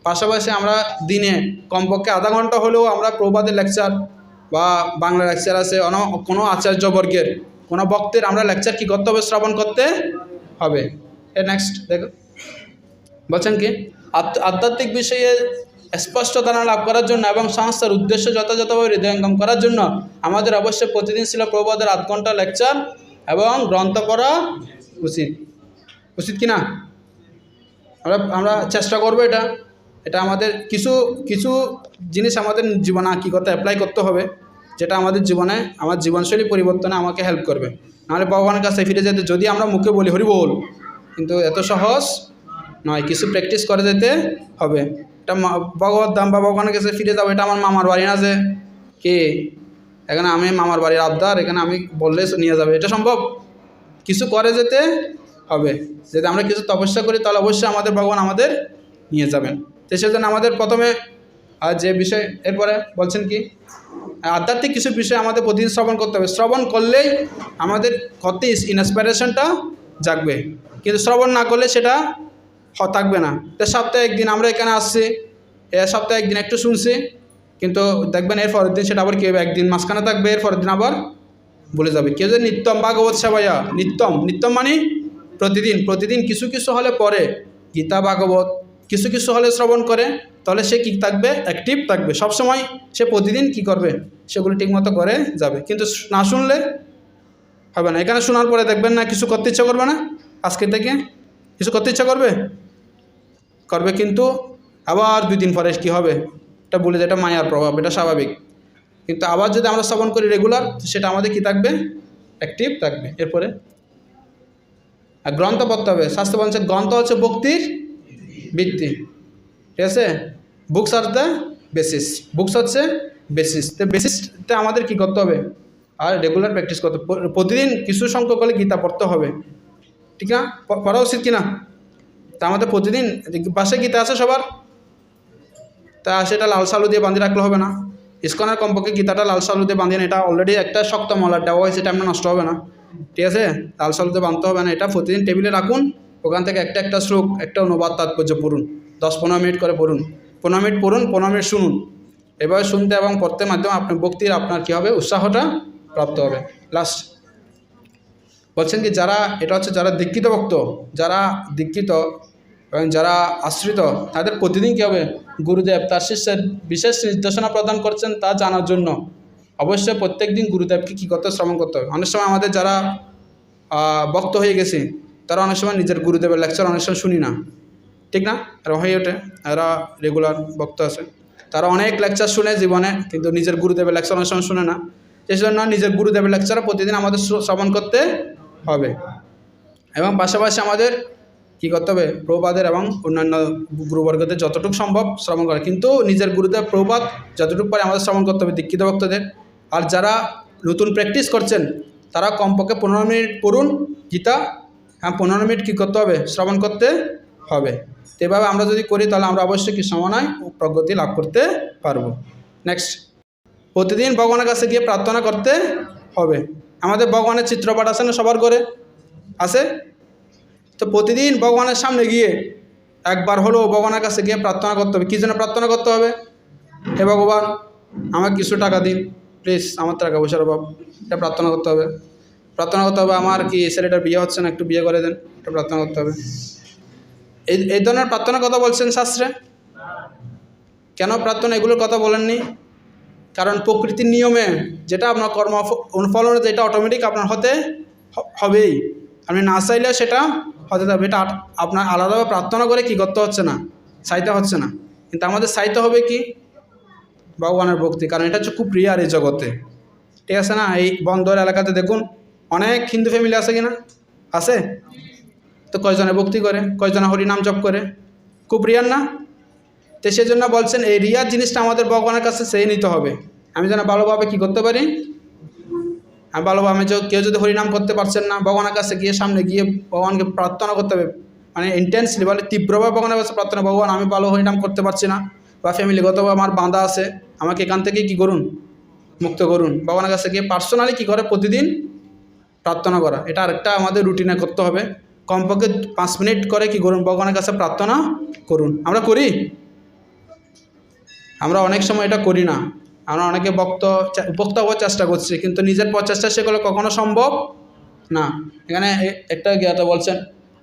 পাশাপাশি আমরা দিনে কমপক্ষে আধা ঘন্টা হলেও আমরা প্রবাদের লেকচার বা বাংলা লেকচার আছে, কোনো আচার্যবর্গের কোনো বক্তের আমরা লেকচার কী করতে হবে? শ্রবণ করতে হবে। নেক্সট দেখো, বলছেন কি আধ্যাত্মিক বিষয়ে স্পষ্ট ধারণা লাভ করার জন্য এবং সংস্থার উদ্দেশ্য যথাযথভাবে হৃদয়ঙ্গম করার জন্য আমাদের অবশ্যই প্রতিদিন ছিল প্রবাদের 8 ঘন্টা লেকচার এবং গ্রন্থ পড়া উচিত। উচিত কি না? আমরা চেষ্টা করবো এটা আমাদের কিছু জিনিস আমাদের জীবনে কী করতে অ্যাপ্লাই করতে হবে, যেটা আমাদের জীবনে, আমার জীবনশৈলী পরিবর্তনে আমাকে হেল্প করবে। নাহলে ভগবানের কাছে ফিরে যেতে যদি আমরা মুখে বলি হরি বল, কিন্তু এত সহজ নয়, কিছু প্র্যাকটিস করে যেতে হবে। এটা ভগবত ধাম বা ভগবানের কাছে ফিরে যাবো, এটা আমার মামার বাড়ি না যে কে এখানে আমি মামার বাড়ির আবদার, এখানে আমি বললে নিয়ে যাবে, এটা সম্ভব? কিছু করে যেতে হবে। যদি আমরা কিছু তপস্যা করি তাহলে অবশ্যই আমাদের ভগবান আমাদের নিয়ে যাবেন। তো সেজন্য আমাদের প্রথমে যে বিষয়, এরপরে বলছেন কি আধ্যাত্মিক কিছু বিষয় আমাদের প্রতিদিন শ্রবণ করতে হবে। শ্রবণ করলেই আমাদের কত ইন্সপিরেশনটা জাগবে, কিন্তু শ্রবণ না করলে সেটা থাকবে না। তো সপ্তাহে একদিন আমরা এখানে আসছি, সপ্তাহে একদিন একটু শুনছি, কিন্তু দেখবেন এর পরের দিন সেটা আবার কেউ একদিন মাঝখানে থাকবে, এর পরের দিন আবার ভুলে যাবে। কেউ যে নিত্যম ভাগবত সেবায়া, নিত্যম মানে প্রতিদিন কিছু কিছু হলে পরে গীতা ভাগবত, কিছু কিছু হলে শ্রবণ করে, তাহলে সে কী থাকবে? অ্যাক্টিভ থাকবে সবসময়। সে প্রতিদিন কি করবে? সেগুলো ঠিকমতো করে যাবে। কিন্তু না শুনলে হবে না। এখানে শোনার পরে দেখবেন না কিছু করতে ইচ্ছা করবে না, আজকে থেকে কিছু করতে ইচ্ছা করবে, কিন্তু আবার 2 দিন পরে কী হবে? এটা বলে যে এটা মায়ার প্রভাব, এটা স্বাভাবিক। কিন্তু আবার যদি আমরা শ্রবণ করি রেগুলার, সেটা আমাদের কি থাকবে? অ্যাক্টিভ থাকবে। এরপরে আর গ্রন্থ পড়তে হবে। শাস্ত্র বলছে গ্রন্থ হচ্ছে ভক্তির ভিত্তি, ঠিক আছে? Books are the basis, books হচ্ছে বেসিস। তো বেসিসটা আমাদের কি করতে হবে? আর রেগুলার প্র্যাকটিস করতে, প্রতিদিন কিছু সংখ্যক হলে গীতা পড়তে হবে, ঠিক না? পড়া উচিত কি না? তা আমাদের প্রতিদিন পাশে গীতা আছে সবার, তা সেটা লাল সালু দিয়ে বাঁধিয়ে রাখলে হবে না। ইসকনের কমপক্ষে গীতাটা লাল সালু দিয়ে বাঁধিয়ে, এটা অলরেডি একটা শক্ত মলার দেওয়া হয়েছে, এটা আমরা নষ্ট হবে না, ঠিক আছে? লাল সালুতে বাঁধতে হবে না, এটা প্রতিদিন টেবিলে রাখুন, ওখান থেকে একটা শ্লোক, একটা অনুবাদ, তাৎপর্য পড়ুন, 10-15 মিনিট করে পড়ুন, 15 মিনিট পড়ুন, 15 মিনিট শুনুন। এভাবে শুনতে এবং পড়তে মাধ্যমে আপনার ভক্তির আপনার কী হবে, উৎসাহটা প্রাপ্ত হবে। লাস্ট বলছেন কি যারা, এটা হচ্ছে যারা দীক্ষিত ভক্ত, যারা দীক্ষিত এবং যারা আশ্রিত, তাদের প্রতিদিন কী হবে, গুরুদেব তার শিষ্যের বিশেষ নির্দেশনা প্রদান করছেন তা জানার জন্য অবশ্যই প্রত্যেক দিন গুরুদেবকে কী করতে শ্রবণ করতে হবে। অনেক সময় আমাদের যারা ভক্ত হয়ে গেছে তারা অনেক সময় নিজের গুরুদেবের লেকচার অনেক সময় শুনি না, ঠিক না? এরা হয়ে ওঠে, এরা রেগুলার ভক্ত আছে, তারা অনেক লেকচার শুনে জীবনে, কিন্তু নিজের গুরুদেবের লেকচার অনেক সময় শুনে না। সেই জন্য নিজের গুরুদেবের লেকচার প্রতিদিন আমাদের শ্রবণ করতে হবে। এবং পাশাপাশি আমাদের কী করতে হবে, প্রভুপাদের এবং অন্যান্য গুরুবর্গদের যতটুকু সম্ভব শ্রবণ করে, কিন্তু নিজের গুরুদেব প্রভুপাদ যতটুকু পারে আমাদের শ্রবণ করতে হবে দীক্ষিত ভক্তদের। আর যারা নতুন প্র্যাকটিস করছেন তারা কমপক্ষে 15 মিনিট পড়ুন গীতা, হ্যাঁ 15 মিনিট কী করতে হবে, শ্রবণ করতে হবে। তো এভাবে আমরা যদি করি তাহলে আমরা অবশ্যই কৃষ্ণমনায় প্রগতি লাভ করতে পারবো। নেক্সট, প্রতিদিন ভগবানের কাছে গিয়ে প্রার্থনা করতে হবে। আমাদের ভগবানের চিত্রপট আছে না সবার ঘরে, আছে? তো প্রতিদিন ভগবানের সামনে গিয়ে একবার হলেও ভগবানের কাছে গিয়ে প্রার্থনা করতে হবে। কী জন্য প্রার্থনা করতে হবে? হে ভগবান আমাকে কিছু টাকা দিন প্লিজ, আমার টাকা পয়সার অভাব, এটা প্রার্থনা করতে হবে। প্রার্থনা করতে হবে আমার কি ছেলেটার বিয়ে হচ্ছে না, একটু বিয়ে করে দেন, এটা প্রার্থনা করতে হবে। এই ধরনের প্রার্থনার কথা বলছেন শাস্ত্রে? কেন প্রার্থনা এগুলোর কথা বলেননি? কারণ প্রকৃতির নিয়মে যেটা আপনার কর্ম অনুফলনে যেটা অটোমেটিক আপনার হতে হবেই, আপনি না চাইলে সেটা হতে যাবে। এটা আপনার আলাদাভাবে প্রার্থনা করে কি করতে হচ্ছে না, চাইতে হচ্ছে না। কিন্তু আমাদের চাইতে হবে কি, ভগবানের ভক্তি, কারণ এটা হচ্ছে খুব রিয়ার এই জগতে, ঠিক আছে না? এই বন্দর এলাকাতে দেখুন অনেক হিন্দু ফ্যামিলি আছে কিনা, আছে? তো কয়জনে ভক্তি করে, কয়জনে হরিনাম জপ করে, খুব রিয়ার না? তো সেজন্য বলছেন এই রিয়ার জিনিসটা আমাদের ভগবানের কাছে চেয়ে নিতে হবে। আমি যেন ভালোভাবে কী করতে পারি, আমি ভালোভাবে কেউ যদি হরিনাম করতে পারছেন না, ভগবানের কাছে গিয়ে সামনে গিয়ে ভগবানকে প্রার্থনা করতে হবে, মানে ইন্টেন্সলি, বলে তীব্রভাবে ভগবানের কাছে প্রার্থনা, ভগবান আমি ভালো হরিনাম করতে পারছি না, বা ফ্যামিলিগতভাবে আমার বাঁধা আছে, আমাকে এখান থেকে কী করুন, মুক্ত করুন। ভগবানের কাছে গিয়ে পার্সোনালি কী করে প্রতিদিন প্রার্থনা করা, এটা আরেকটা আমাদের রুটিনে করতে হবে। কমপক্ষে 5 মিনিট করে কী করুন, ভগবানের কাছে প্রার্থনা করুন। আমরা করি? আমরা অনেক সময় এটা করি না। আমরা অনেকে উপক্ত হওয়ার চেষ্টা করছি, কিন্তু নিজের প্রচেষ্টা সেগুলো কখনো সম্ভব না। এখানে একটা জ্ঞাতা বলছেন,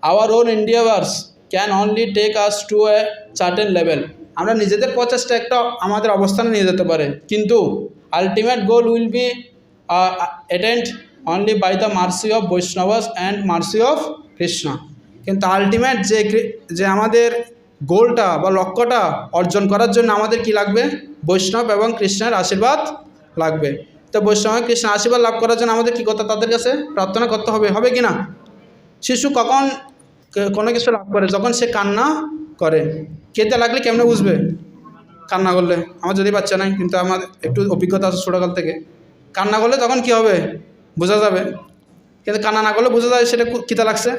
our own endeavours can only take us to a certain level. আমরা নিজেদের প্রচেষ্টা একটা আমাদের অবস্থানে নিয়ে যেতে পারে, কিন্তু ultimate goal will be attend only by the mercy of Vaishnavas and mercy of Krishna. কিন্তু আলটিমেট যে আমাদের গোলটা বা লক্ষ্যটা অর্জন করার জন্য আমাদের কি লাগবে, বৈষ্ণব এবং কৃষ্ণের আশীর্বাদ লাগবে। তো বৈষ্ণব এবং কৃষ্ণের আশীর্বাদ লাভ করার জন্য আমাদের কী করতে, তাদের কাছে প্রার্থনা করতে হবে, হবে কি না? শিশু কখন কোনো কিছু লাভ করে, যখন সে কান্না করে। কেঁদে লাগলে কেমনে বুঝবে? কান্না করলে। আমার যদি বাচ্চা নাই, কিন্তু আমার একটু অভিজ্ঞতা আছে ছোটোকাল থেকে, কান্না করলে তখন কি হবে বোঝা যাবে, কিন্তু কান্না না করলে বোঝা যায় সেটা কিতা লাগছে।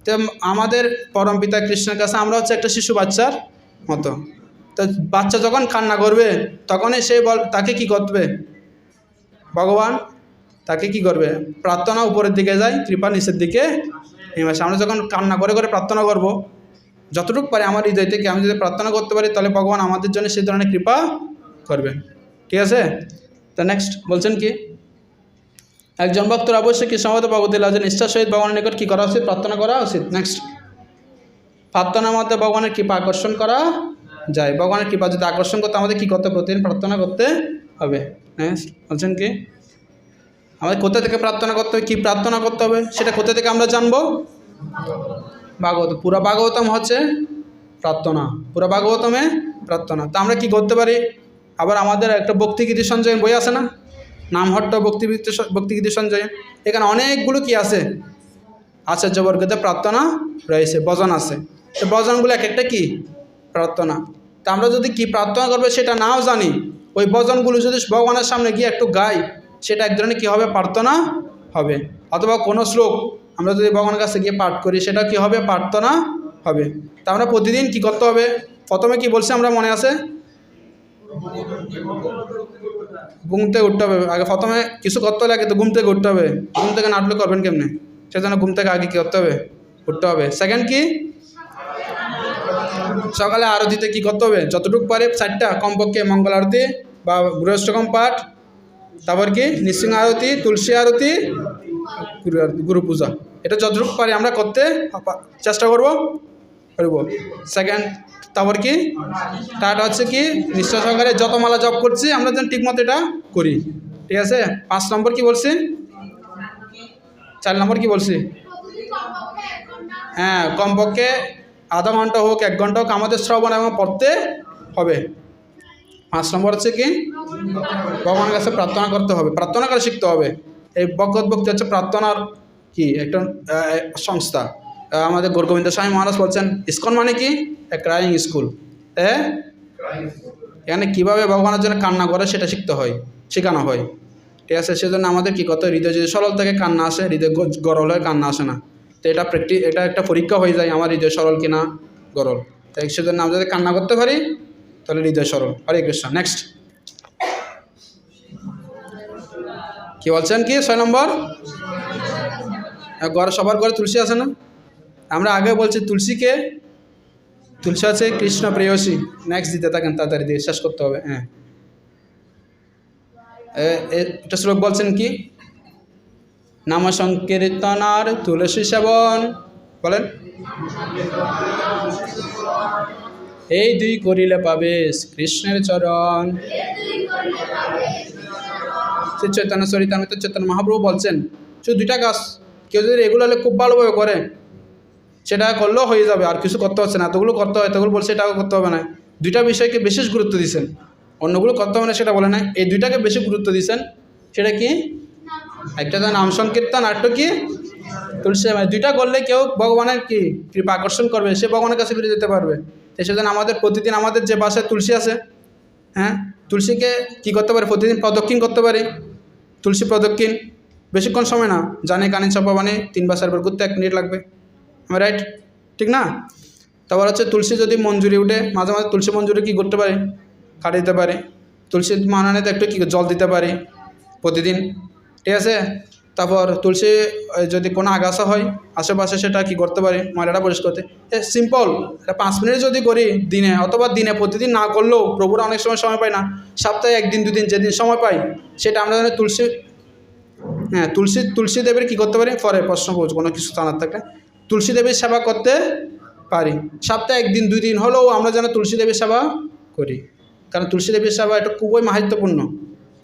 তো আমাদের পরম পিতা কৃষ্ণের কাছে আমরা হচ্ছে একটা শিশু বাচ্চার মতো। তো বাচ্চা যখন কান্না করবে তখনই সে তাকে কি করবে, ভগবান তাকে কি করবে, প্রার্থনা উপরের দিকে যায়, কৃপা নিচের দিকে নেমে আসে। আমরা যখন কান্না করে করে প্রার্থনা করব, যতটুকু পারে আমার হৃদয় থেকে আমি যদি প্রার্থনা করতে পারি, তাহলে ভগবান আমাদের জন্য সেই ধরনের কৃপা করবেন, ঠিক আছে? তো নেক্সট বলছেন কি, একজন ভক্তর অবশ্যই কৃষ্ণভক্ত ভগবতী লাভের নিষ্ঠার সহিত ভগবানের নিকট কী করা উচিত, প্রার্থনা করা উচিত। নেক্সট, প্রার্থনার মধ্যে ভগবানের কৃপা আকর্ষণ করা যায়। ভগবানের কৃপা যদি আকর্ষণ করতে আমাদের কী করতে, প্রতিদিন প্রার্থনা করতে হবে। নেক্সট বলছেন কি, আমাদের কোথা থেকে প্রার্থনা করতে হবে, কী প্রার্থনা করতে হবে, সেটা কোথা থেকে আমরা জানবো? ভাগবত, পুরো ভাগবতম হচ্ছে প্রার্থনা, পুরো ভাগবতমে প্রার্থনা। তো আমরা কি করতে পারি, আবার আমাদের একটা ভক্তিগীতি সঞ্চয়ন বই আছে না, নামহট্ট ভক্তিগীতি সঞ্চয়ন, এখানে অনেকগুলো কি আছে, আচার্যবর্গতে প্রার্থনা রয়েছে, ভজন আছে। তো ভজনগুলো এক একটা কি প্রার্থনা। তা আমরা যদি কি প্রার্থনা করবে সেটা নাও জানি, ওই ভজনগুলো যদি ভগবানের সামনে গিয়ে একটু গাই, সেটা এক ধরনের কী হবে, প্রার্থনা হবে। অথবা কোনো শ্লোক আমরা যদি ভগবানের কাছে গিয়ে পাঠ করি, সেটা কি হবে, প্রার্থনা হবে। তা আমরা প্রতিদিন কি করতে হবে, প্রথমে কি বলছি আমরা মনে আছে, ঘুম থেকে উঠতে হবে আগে, প্রথমে কিছু করতে হলে আগে তো ঘুম থেকে উঠতে হবে। ঘুম থেকে না উঠলে করবেন কেমনে, সেজন্য ঘুম থেকে আগে কী করতে হবে, উঠতে হবে। সেকেন্ড কি, সকালে আরতিতে কি করতে হবে? যতটুকু পারে 4টা কমপক্ষে মঙ্গল আরতি বা গৃহস্থকম পাঠ, তারপর কি নৃসিংহ আরতি, তুলসী আরতি, গুরু পূজা, এটা যতটুকু পারি আমরা করতে চেষ্টা করব। সেকেন্ড, তারপর কি তারটা হচ্ছে কি নিষ্ঠা সহকারে যত মালা জপ করছি আমরা যেন ঠিকমতো এটা করি, ঠিক আছে? 5 নম্বর কি বলছি? 4 নম্বর কি বলছি? হ্যাঁ, কমপক্ষে আধা ঘন্টা হোক 1 ঘন্টা হোক আমাদের শ্রবণ এবং পড়তে হবে। 5 নম্বর হচ্ছে কি ভগবানের কাছে প্রার্থনা করতে হবে, প্রার্থনা করে শিখতে হবে। এই ভগবত ভক্তি হচ্ছে প্রার্থনার কি একটা সংস্থা। আমাদের গৌরগোবিন্দ স্বামী মহারাজ বলছেন ইসকন মানে কি ক্রাইং স্কুল। এখানে কীভাবে ভগবানের জন্য কান্না করে সেটা শিখতে হয়, শেখানো হয়, ঠিক আছে? সেজন্য আমাদের কী করতে হয়, হৃদয় যদি সরল থেকে কান্না আসে, হৃদয় গরল হয়ে কান্না আসে না। তো এটা একটা পরীক্ষা হয়ে যায় আমার হৃদয় সরল কিনা গরল। তাই সেজন্য আমরা যদি কান্না করতে পারি তাহলে হৃদয় সরল। হরে কৃষ্ণ। নেক্সট কি বলছেন কি 6 নম্বর? ঘরে সবার ঘরে তুলসী আছে না? আমরা আগে বলছি তুলসীকে, তুলসী আছে কৃষ্ণ প্রেয়সী। নেক্সট দিতে থাকেন, তাড়াতাড়ি দিয়ে শেষ করতে হবে। হ্যাঁ, এটা শ্লোক বলছেন কি নাম সংকীর্তনার তুলসী সেবন, বলেন এই 2 করিলে পাবে কৃষ্ণের চরণ। শ্রী চৈতন্য চরিতামৃত চৈতন্য মহাপ্রভু বলছেন শুধু 2টা কাজ কেউ যদি রেগুলারলি খুব ভালোভাবে করে সেটা করলেও হয়ে যাবে, আর কিছু করতে হচ্ছে না। এতগুলো করতে হয়, এতগুলো বলছে এটাও করতে হবে না। 2টা বিষয়কে বিশেষ গুরুত্ব দিয়েছেন, অন্যগুলো করতে হবে না সেটা বলে না, এই 2টাকে বেশি গুরুত্ব দিয়েছেন। সেটা কি? একটা তো নাম সংকীর্তন, আরটা কি তুলসী। 2টা করলে কেউ ভগবানের কি কৃপা আকর্ষণ করবে, সে ভগবানের কাছে ফিরে যেতে পারবে। তো সেজন্য আমাদের প্রতিদিন আমাদের যে বাসায় তুলসী আছে, হ্যাঁ, তুলসীকে কি করতে পারে? প্রতিদিন প্রদক্ষিণ করতে পারে। তুলসী প্রদক্ষিণ বেশিক্ষণ সময় না, জানে কানে চাপা মানে 3 বা 4 বার করতে 1 মিনিট লাগবে, আমার রাইট, ঠিক না? তারপর হচ্ছে তুলসী যদি মঞ্জুরি উঠে, মাঝে মাঝে তুলসী মঞ্জুরি কী করতে পারে? কাটিয়ে দিতে পারে। তুলসী মানানিতে একটু কি জল দিতে পারে প্রতিদিন, ঠিক আছে? তারপর তুলসী যদি কোনো আগাছা হয় আশেপাশে সেটা কি করতে পারে? ময়লাটা পরিষ্কার করতে। সিম্পল, এটা 5 মিনিট যদি করি দিনে, অথবা দিনে প্রতিদিন না করলেও, প্রভুরা অনেক সময় পায় না, সপ্তাহে 1 দিন 2 দিন যেদিন সময় পাই সেটা আমরা জানি তুলসী, হ্যাঁ, তুলসী দেবীর কী করতে পারি? পরে প্রশ্ন করবো কোনো কিছু জানার থাকলে। তুলসী দেবীর সেবা করতে পারি, সপ্তাহে 1 দিন 2 দিন হলেও আমরা যেন তুলসী দেবীর সেবা করি। কারণ তুলসী দেবীর সেবা এটা খুবই মাহাত্ম্যপূর্ণ,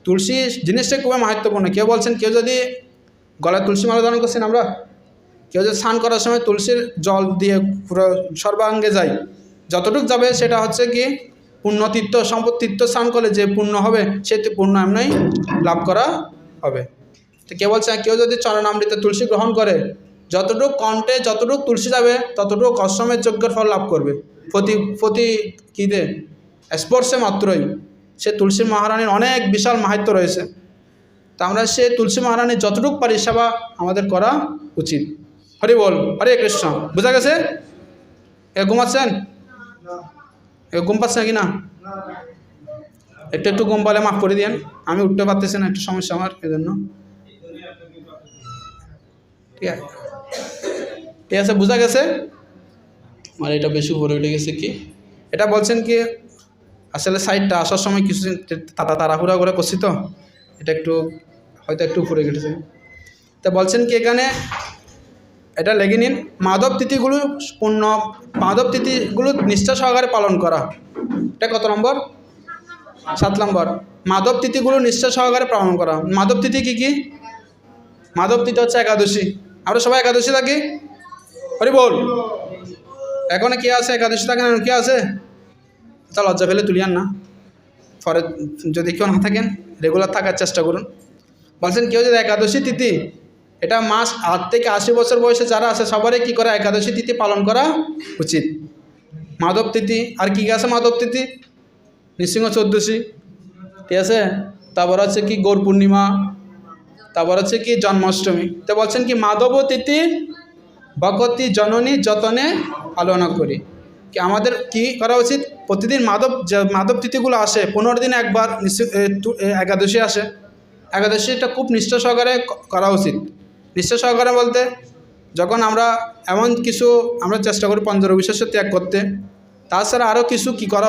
তুলসী জিনিসটা খুবই মাহাত্ম্যপূর্ণ। কেউ বলছেন কেউ যদি গলায় তুলসী মালা ধারণ করছেন আমরা, কেউ যদি স্নান করার সময় তুলসীর জল দিয়ে পুরো সর্বাঙ্গে যায়, যতটুকু যাবে সেটা হচ্ছে কি পুণ্যতীর্থ সম্পত্তীর্থ স্নান করলে যে পুণ্য হবে সেই পুণ্য এমনি লাভ করা হবে। তো কেউ বলছে কেউ যদি চরণামৃতে তুলসী গ্রহণ করে, যতটুকু কণ্ঠে যতটুকু তুলসী যাবে ততটুকু অশ্বমেধ যজ্ঞের ফল লাভ করবে। প্রতি কীতে স্পর্শে মাত্রই সে তুলসী মহারানীর অনেক বিশাল মাহাত্ম্য রয়েছে। তা আমরা সে তুলসী মহারানীর যতটুকু পারি সেবা আমাদের করা উচিত। হরি বল, হরে কৃষ্ণ। বোঝা গেছে? ঘুমাচ্ছেন? ঘুম পাচ্ছে নাকি না? একটু ঘুম পালে মাফ করে দিয়েন, আমি উঠতে পারতেছি না, একটু সমস্যা আমার এজন্য। ঠিক আছে, ঠিক আছে, বোঝা গেছে? আর এটা বেশি উপরে উঠে গেছে কি এটা বলছেন কি আসলে সাইডটা আসার সময় কিছু তাড়াহুড়া করে করছি, তো এটা হয়তো একটু উপরে গেছে। তা বলছেন কি এখানে এটা লেগে নিন, মাধব তিথিগুলো নিষ্ঠা সহকারে পালন করা। এটা কত নম্বর? 7 নম্বর। মাধব তিথিগুলো নিষ্ঠা সহকারে পালন করা। মাধব তিথি কী কী? মাধব তিথি হচ্ছে একাদশী। আমরা সবাই একাদশী থাকি, হরি বল। এখন কি আছে? একাদশী থাকেন, কি আছে? তা লজ্জা ফেলে তুলিয়ান না, পরে যদি কেউ না থাকেন রেগুলার থাকার চেষ্টা করুন। বলছেন কেউ যদি একাদশী তিথি, এটা মাস 8 থেকে 80 বছর বয়সে যারা আছে সবারই কী করা? একাদশী তিথি পালন করা উচিত। মাধব তিথি আর কী আছে? মাধব তিথি নৃসিংহ চতুর্দশী, ঠিক আছে? তারপর হচ্ছে কি গৌর পূর্ণিমা, তারপর হচ্ছে কি জন্মাষ্টমী। তো বলছেন কি মাধব তিথি ভগবতী জননী যতনে পালন করি। কি আমাদের কি করা উচিত? প্রতিদিন মাধব তিথিগুলো আসে, 15 দিনে একবার একাদশী আসে। একাদশীটা খুব নিষ্ঠা সহকারে করা উচিত। নিষ্ঠা সহকারে বলতে যখন আমরা এমন কিছু আমরা চেষ্টা করি পঞ্চরবিশ্বাস ত্যাগ করতে, তাছাড়া আরও কিছু কী করা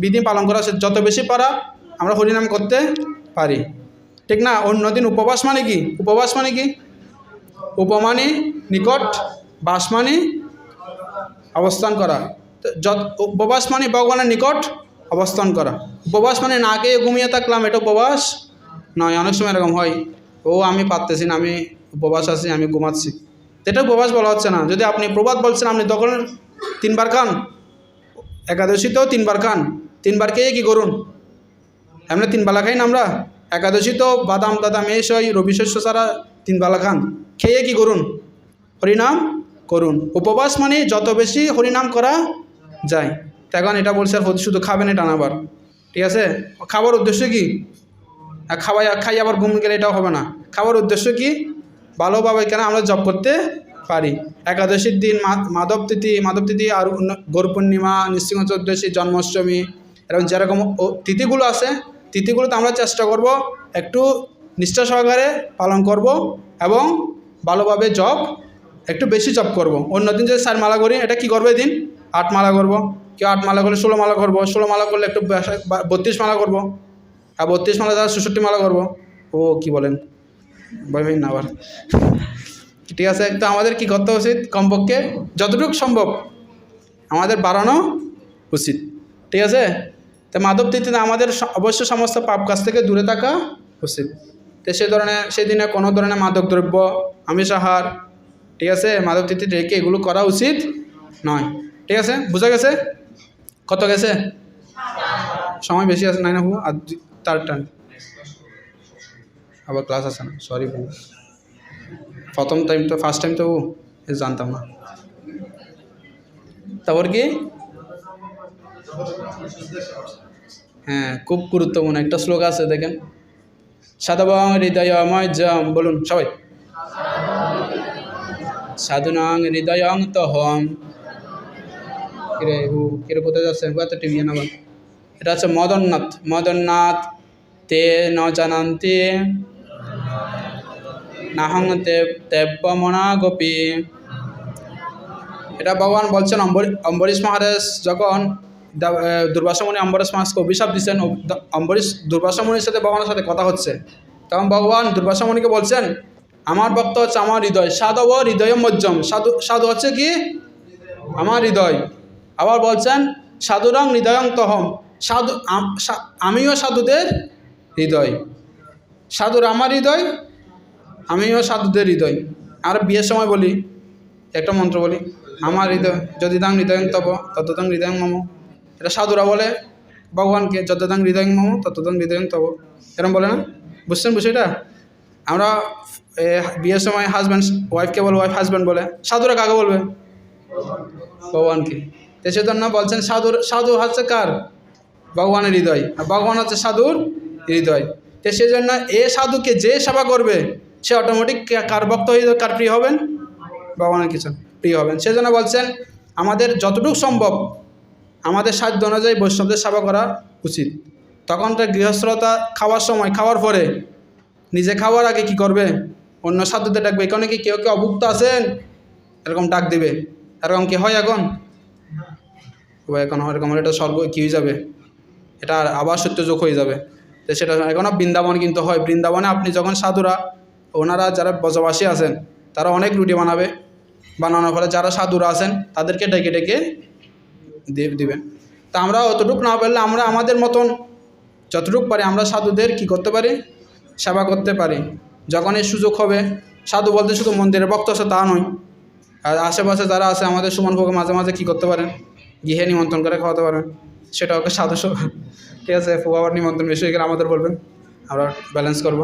বিধি পালন করা, যত বেশি পারা আমরা হরিনাম করতে পারি, ঠিক না? অন্যদিন উপবাস মানে কি? উপবাস মানে কি? উপমানে নিকট, বাস মানে অবস্থান করা। উপবাস মানে ভগবানের নিকট অবস্থান করা। উপবাস মানে না খেয়ে ঘুমিয়ে থাকলাম, এটা উপবাস নয়। অনেক সময় এরকম হয়, ও আমি পারতেছি না, আমি উপবাস আছি, আমি ঘুমাচ্ছি, এটা উপবাস বলা হচ্ছে না। যদি আপনি প্রবাদ বলছেন, আপনি তখন 3 বার খান, একাদশীতেও 3 বার খান, 3 বার খেয়ে কী করুন? এমনি 3 বেলা খাই না আমরা, একাদশী তো বাদাম টাদাম এই রবি শস্য ছাড়া 3 বেলা খান, খেয়ে কী করুন? হরিনাম করুন। উপবাস মানে যত বেশি হরিনাম করা যায়। এখন এটা বলছে আর শুধু খাবেন এটা না আবার, ঠিক আছে? খাবার উদ্দেশ্য কি? খাই আবার ঘুম গেলে এটাও হবে না। খাবার উদ্দেশ্য কি? ভালোভাবে কেন আমরা জপ করতে পারি। একাদশীর দিন মাধব তিথি আর গরু পূর্ণিমা, নৃসিংহ চতুর্দশী, জন্মাষ্টমী, এরকম যেরকম তিথিগুলো আছে, তিথিগুলোতে আমরা চেষ্টা করব একটু নিষ্ঠা সহকারে পালন করব এবং ভালোভাবে জপ একটু বেশি জপ করব। অন্যদিন যদি 4 মালা করি, এটা কি করবো? এদিন 8 মালা করব। কেউ 8 মালা করলে 16 মালা করবো, 16 মালা করলে একটু 32 মালা করব, আর 32 মালা দ্বারা 66 মালা করব। ও কি বলেন ভাই না আবার, ঠিক আছে? তো আমাদের কি করতে উচিত? কমপক্ষে যতটুকু সম্ভব আমাদের বাড়ানো উচিত, ঠিক আছে? তো মাধব তিথিতে আমাদের অবশ্য সমস্ত পাপ কাজ থেকে দূরে থাকা উচিত। তো সেদিনে কোনো ধরনের মাদক দ্রব্য, আমিষ আহার, ঠিক আছে, মাধব তিথি রেখে এগুলো করা উচিত নয়, ঠিক আছে? বোঝা গেছে? কত গেছে? সময় বেশি আছে নাই না হু? আর তার টান আবার ক্লাস আছে না, সরি বউ, ফার্স্ট টাইম তো জানতাম না। তারপর কি? হ্যাঁ, খুব গুরুত্বপূর্ণ একটা শ্লোক আছে, দেখেন, সাধবং হৃদয়ময় জম, বলুন সবাই, সাধুনাং হৃদয়ং তহম। কিরে কোথায় যাচ্ছেন? এত টিভি না, এটা হচ্ছে মদননাথ তে ন জানান্তি নাহং তেব্যমনা গোপী। এটা ভগবান বলছেন, অম্বরীশ মহারাজ যখন দুর্বাসা মুনি অম্বরীশ মহারাজকে অভিশাপ দিচ্ছেন, দুর্বাসা মুনির সাথে ভগবানের সাথে কথা হচ্ছে, তখন ভগবান দুর্বাসা মুনিকে বলছেন, আমার ভক্ত হচ্ছে আমার হৃদয়, সাধব হৃদয় মজ্জম, সাধু হচ্ছে কি? আমার হৃদয়। আবার বলছেন সাধুরং হৃদয়ং তহম, আমিও সাধুদের হৃদয়, সাধুর আমার হৃদয়, আমিও সাধুদের হৃদয়। আর বিয়ের সময় বলি একটা মন্ত্র বলি, আমার হৃদয় যদিদাং হৃদয়ং তব ততদাং হৃদয়ং মম। এটা সাধুরা বলে ভগবানকে, যতদাং হৃদয়ং মম ততদাং হৃদয়ং তব, এরকম বলে না? বুঝছেন বিষয়টা? আমরা বিয়ের সময় হাজব্যান্ড ওয়াইফকে বলে, ওয়াইফ হাজব্যান্ড বলে, সাধুরা কাকে বলবে? ভগবানকে। তো সেজন্য বলছেন সাধু হচ্ছে কার? ভগবানের হৃদয়, আর ভগবান হচ্ছে সাধুর হৃদয়। তো সেজন্য এ সাধুকে যে সেবা করবে সে অটোমেটিক কার ভক্ত হয়ে, কার প্রিয় হবেন? ভগবানের কিছু প্রিয় হবেন। সেজন্য বলছেন আমাদের যতটুকু সম্ভব আমাদের সাধ্য অনুযায়ী বৈষ্ণবদের সেবা করা উচিত। তখন তো গৃহস্থতা খাওয়ার সময়, খাওয়ার পরে নিজে খাওয়ার আগে কি করবে? অন্য সাধুদের ডাকবে, এখানে কি কেউ কেউ অভুক্ত আছেন, এরকম ডাক দেবে। এরকম কি হয় এখন? এখন এরকম এটা স্বর্গ কী হয়ে যাবে, এটা আবার সত্যযোগ হয়ে যাবে। তো সেটা এখনও বৃন্দাবন কিন্তু হয়। বৃন্দাবনে আপনি যখন সাধুরা, ওনারা যারা ব্রজবাসী আছেন তারা অনেক রুটি বানানোর ফলে যারা সাধুরা আছেন তাদেরকে ডেকে ডেকে দিবেন। তা আমরা অতটুকু না পারলে আমরা আমাদের মতন যতটুকু পারি আমরা সাধুদের কি করতে পারি? সেবা করতে পারি। যখন এই সুযোগ হবে, সাধু বলতে শুধু মন্দিরের ভক্ত আছে তা নয়, আর আশেপাশে যারা আছে আমাদের সুমন ভোগ মাঝে মাঝে কী করতে পারেন? গৃহে নিমন্ত্রণ করে খাওয়াতে পারেন, সেটা ওকে সাধু, ঠিক আছে? ফুয়াবার নিমন্ত্রণ বেশি হয়ে গেলে আমাদের বলবেন, আমরা ব্যালেন্স করব,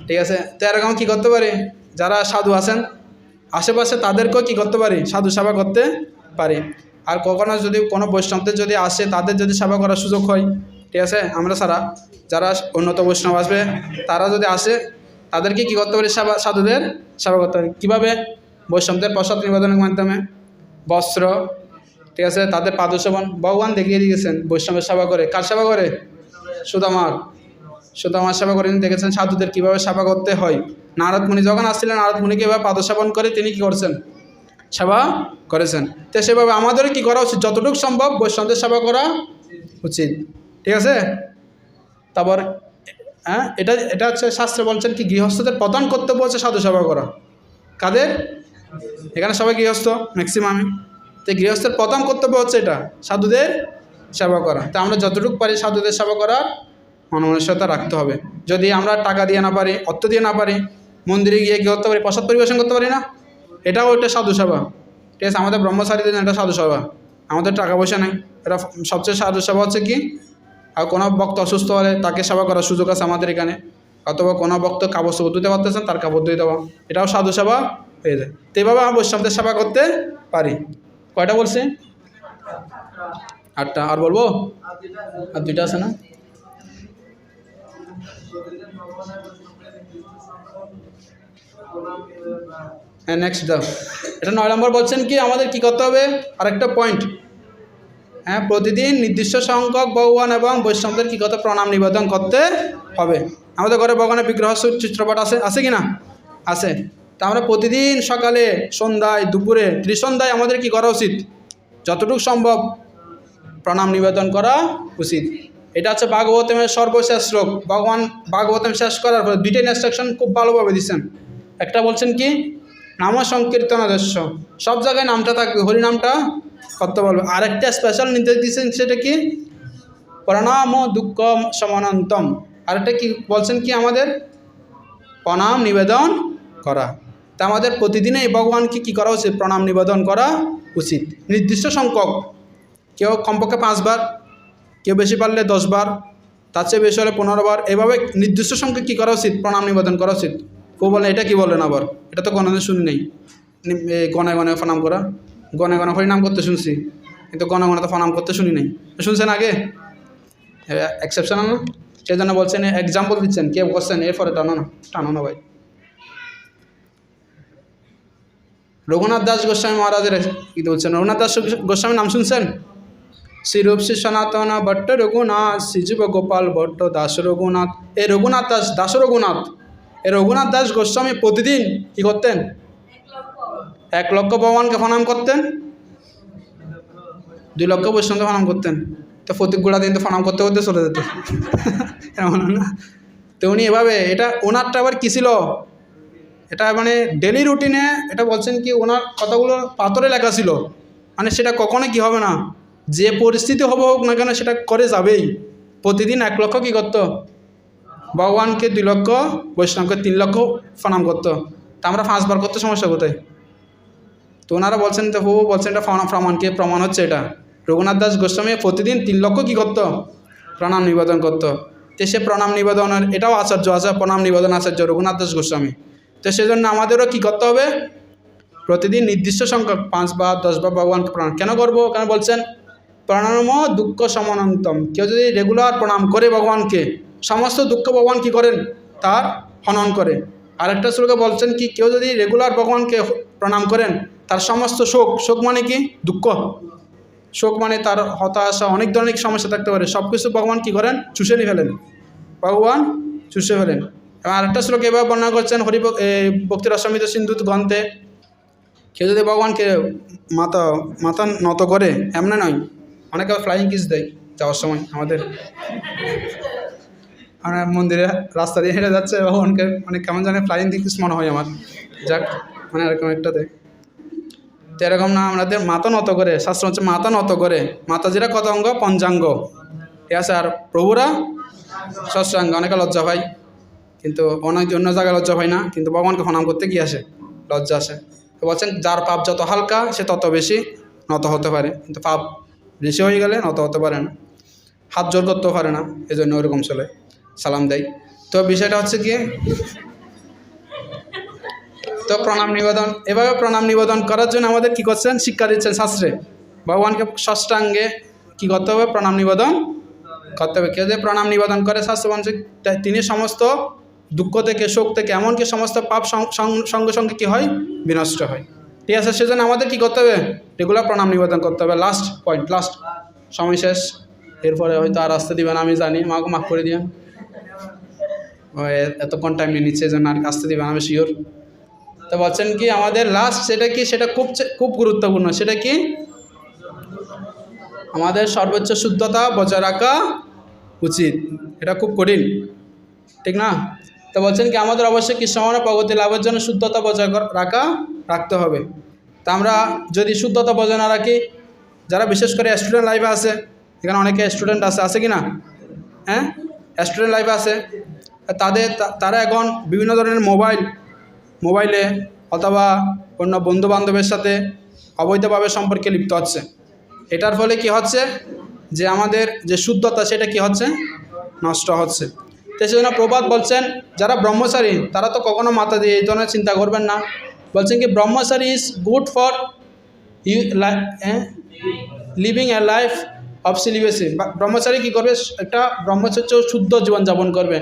ঠিক আছে? তো এরকম কী করতে পারি? যারা সাধু আছেন আশেপাশে তাদেরকেও কী করতে পারি? সাধু সেবা করতে পারি। আর কখনো যদি কোনো বৈষ্ণবদের যদি আসে, তাদের যদি সেবা করার সুযোগ হয়, ঠিক আছে, আমরা ছাড়া যারা উন্নত বৈষ্ণব আসবে তারা যদি আসে তাদেরকে কী করতে পারি? সাধুদের সেবা করতে পারি। কীভাবে? বৈষ্ণবদের প্রসাদ নিবেদনের মাধ্যমে, বস্ত্র, ঠিক আছে, তাদের পাদসেবন। ভগবান দেখিয়ে দিয়েছেন বৈষ্ণবের সেবা করে। কার সেবা করে? সুদামার সেবা করে দেখেছেন সাধুদের কীভাবে সেবা করতে হয়। নারদ মুনি যখন আসছিলেন, নারদ মুনিকে এভাবে পাদসেবন করে তিনি কী করছেন? সেবা করেছেন। তো সেভাবে আমাদেরও কী করা উচিত, যতটুকু সম্ভব বৈষ্ণবদের সেবা করা উচিত। ঠিক আছে। তারপর হ্যাঁ, এটা এটা হচ্ছে শাস্ত্রে বলছেন কি গৃহস্থদের প্রধান কর্তব্য হচ্ছে সাধু সেবা করা। কাদের? এখানে সবাই গৃহস্থ ম্যাক্সিমামে। তো গৃহস্থের প্রধান কর্তব্য হচ্ছে এটা, সাধুদের সেবা করা। তো আমরা যতটুকু পারি সাধুদের সেবা করার মনমানসিকতা রাখতে হবে। যদি আমরা টাকা দিয়ে না পারি, অর্থ দিয়ে না পারি, মন্দিরে গিয়ে কী করতে পারি, প্রসাদ পরিবেশন করতে পারি না, এটাও একটা সাধু সেবা। ঠিক আছে। আমাদের ব্রহ্মচারীদের এটা সাধু সেবা। আমাদের টাকা পয়সা নেই, এটা সবচেয়ে সাধু সেবা হচ্ছে কি, আর কোনো ভক্ত অসুস্থ হলে তাকে সেবা করার সুযোগ আছে আমাদের এখানে, অথবা কোনো ভক্ত কাপড় চোপড় ধুতে পারতেছেন তার কাপড় ধুয়ে দেওয়া, এটাও সাধু সেবা হয়ে যায়। তো এইভাবে আমরা বৈষ্ণবদের সেবা করতে পারি। কয়টা বলছি? 8টা। আর বলবো? আর 2টা আছে না? হ্যাঁ, নেক্সট দাও। এটা 9 নম্বর বলছেন কি আমাদের কি করতে হবে, আরেকটা পয়েন্ট। হ্যাঁ, প্রতিদিন নির্দিষ্ট সংখ্যক ভগবান এবং বৈষ্ণবদের কী করতে, প্রণাম নিবেদন করতে হবে। আমাদের ঘরে ভগবানের বিগ্রহ চিত্রপট আছে, আছে কি না? আছে। তা আমরা প্রতিদিন সকালে, সন্ধ্যায়, দুপুরে, ত্রিসন্ধ্যায় আমাদের কি করা উচিত, যতটুকু সম্ভব প্রণাম নিবেদন করা উচিত। এটা হচ্ছে ভাগবতমের সর্বশেষ শ্লোক। ভগবান ভাগবতম শেষ করার পর 2টা ইনস্ট্রাকশন খুব ভালোভাবে দিচ্ছেন। একটা বলছেন কি, নাম সংকীর্তন আদর্শ, সব জায়গায় নামটা থাকবে, হরি নামটা করতে বলবে। আরেকটা স্পেশাল নির্দেশ দিচ্ছেন, সেটা কি, প্রণাম ও দুঃখ সমানন্তম। আরেকটা কি বলছেন কি, আমাদের প্রণাম নিবেদন করা। তা আমাদের প্রতিদিনে এই ভগবানকে কী করা উচিত, প্রণাম নিবেদন করা উচিত। নির্দিষ্ট সংখ্যক, কেউ কমপক্ষে 5 বার, কেউ বেশি পারলে 10 বার, তার চেয়ে বেশি হলে 15 বার, এভাবে নির্দিষ্ট সংখ্যক কী করা উচিত, প্রণাম নিবেদন করা উচিত। কেউ বলে এটা কি বললেন আবার, এটা তো কোনোদিন শুনি নেই, গণে গণে প্রণাম করা। গণে গণে হরিনাম করতে শুনছি, কিন্তু গণে গণে তো প্রণাম করতে শুনি নাই। শুনছেন আগে? এক্সেপশনাল না, সেই জন্য বলছেন, এক্সাম্পল দিচ্ছেন, কেউ করছেন, এরপরে টানো না, টানো না ভাই। রঘুনাথ দাস গোস্বামী মহারাজের কী বলছেন, রঘুনাথ দাস গোস্বামীর নাম শুনছেন? শ্রীরূপ শ্রী সনাতন ভট্ট রঘুনাথ, শ্রীজীব গোপাল ভট্ট দাস রঘুনাথ। এই রঘুনাথ দাস, দাস রঘুনাথ, এই রঘুনাথ দাস গোস্বামী প্রতিদিন কী করতেন, 1 লক্ষ ভগবানকে প্রণাম করতেন, 2 লক্ষ বৈষ্ণবকে প্রণাম করতেন। তো প্রতীক গোড়া দিন তো প্রণাম করতে করতে চলে যেত, এমন না? তো উনি এভাবে, এটা ওনারটা আবার কী ছিল, এটা মানে ডেলি রুটিনে, এটা বলছেন কি ওনার কথাগুলো পাথরে লেখা ছিল, মানে সেটা কখনো কি হবে না, যে পরিস্থিতি হবে হোক না কেন সেটা করে যাবেই। প্রতিদিন 1 লক্ষ কী করতো, ভগবানকে 2 লক্ষ, বৈষ্ণবকে 3 লক্ষ প্রণাম করতো। তা আমরা 5 বার করতে সমস্যা কোথায়? তো ওনারা বলছেন, তো প্রভু বলছেন এটা প্রমাণকে, প্রমাণ হচ্ছে এটা, রঘুনাথ দাস গোস্বামী প্রতিদিন 3 লক্ষ কী করতো, প্রণাম নিবেদন করতো। তো সে প্রণাম নিবেদনের এটাও আচার্য আছে, প্রণাম নিবেদন আচার্য রঘুনাথ দাস গোস্বামী। তো সেজন্য আমাদেরও কী করতে হবে, প্রতিদিন নির্দিষ্ট সংখ্যক 5 বার 10 বার ভগবানকে প্রণাম কেন করবো, কেন বলছেন, প্রণাম দুঃখ সমানন্তম। কেউ যদি রেগুলার প্রণাম করে ভগবানকে, সমস্ত দুঃখ ভগবান কী করেন, তার হনন করে। আরেকটা শ্লোকে বলছেন কি, কেউ যদি রেগুলার ভগবানকে প্রণাম করেন, তার সমস্ত শোক, শোক মানে কি, দুঃখ, শোক মানে তার হতাশা, অনেক ধরনের সমস্যা থাকতে পারে, সব কিছু ভগবান কী করেন, চুষে নিয়ে ফেলেন, ভগবান চুষে ফেলেন। এবং আরেকটা শ্লোক এভাবে বর্ণনা করছেন ভক্তি রসামৃত সিন্ধু গ্রন্থে, কেউ যদি ভগবানকে মাথা নত করে, এমন নয়, অনেকে ফ্লাইং কিস দেয় যাওয়ার সময়। আমাদের মন্দিরে রাস্তা দিয়ে হেঁটে যাচ্ছে, ভগবানকে অনেক কেমন জানে ফ্লাইং কিস মনে হয় আমার, যাক মানে এরকম একটা দেয়। তো এরকম না, আমাদের মাথা নত করে, শাস্ত্র হচ্ছে মাথা নত করে, মাথা যেটা কত অঙ্গ, পঞ্চাঙ্গ, ঠিক আছে। আর প্রভুরা ষষ্ঠাঙ্গ, অনেকে লজ্জা পায়, কিন্তু অনেক অন্য জায়গায় লজ্জা পায় না, কিন্তু ভগবানকে প্রণাম করতে গিয়ে আসে লজ্জা আসে। তো বলছেন যার পাপ যত হালকা সে তত বেশি নত হতে পারে, কিন্তু পাপ বেশি হয়ে গেলে নত হতে পারে না, হাত জোর করতেও পারে না, এই জন্য ওরকম চলে, সালাম দেয়। তো বিষয়টা হচ্ছে কি, তো প্রণাম নিবেদন, এভাবে প্রণাম নিবেদন করার জন্য আমাদের কী করছেন, শিক্ষা দিচ্ছেন শাস্ত্রে, ভগবানকে ষষ্ঠাঙ্গে কী করতে হবে, প্রণাম নিবেদন করতে হবে। কেউ যদি প্রণাম নিবেদন করে, শাস্ত্র বলছে তিনি সমস্ত দুঃখ থেকে, শোক থেকে, এমনকি সমস্ত পাপ সঙ্গে সঙ্গে কী হয়, বিনষ্ট হয়। ঠিক আছে, সেজন্য আমাদের কী করতে হবে, রেগুলার প্রণাম নিবেদন করতে হবে। লাস্ট পয়েন্ট, লাস্ট, সময় শেষ, এরপরে হয়তো আর আসতে দিবেন, আমি জানি, মাকে মাফ করে দিন, এতক্ষণ টাইম নিয়ে নিচ্ছে, এই জন্য আর আসতে দিবেন, আমি শিওর। তো বলছেন কি আমাদের লাস্ট সেটা কি, সেটা খুব খুব গুরুত্বপূর্ণ, সেটা কি আমাদের সর্বোচ্চ শুদ্ধতা বজায় রাখা উচিত। এটা খুব কঠিন, ঠিক না? তো বলছেন কি আমাদের অবশ্যই কৃষ্ণমানের প্রগতি লাভের জন্য শুদ্ধতা বজায় রাখতে হবে। তা আমরা যদি শুদ্ধতা বজায় না রাখি, যারা বিশেষ করে স্টুডেন্ট লাইফে আছে, এখানে অনেকে স্টুডেন্ট আছে কি না? হ্যাঁ, স্টুডেন্ট লাইফে আছে, তারা এখন বিভিন্ন ধরনের মোবাইলে অথবা অন্য বন্ধুবান্ধবের সাথে অবৈধভাবে সম্পর্কে লিপ্ত হচ্ছে। এটার ফলে কি হচ্ছে যে আমাদের যে শুদ্ধতা সেটা কি হচ্ছে, নষ্ট হচ্ছে। তো সেজন্য প্রবাদ বলছেন যারা ব্রহ্মচারী তারা তো কখনো মাথা দিয়ে এই ধরনের চিন্তা করবেন না। বলছেন কি brahmachari is good for you living a life of celibacy. ব্রহ্মচারী কী করবে, একটা ব্রহ্মচর্য শুদ্ধ জীবনযাপন করবে।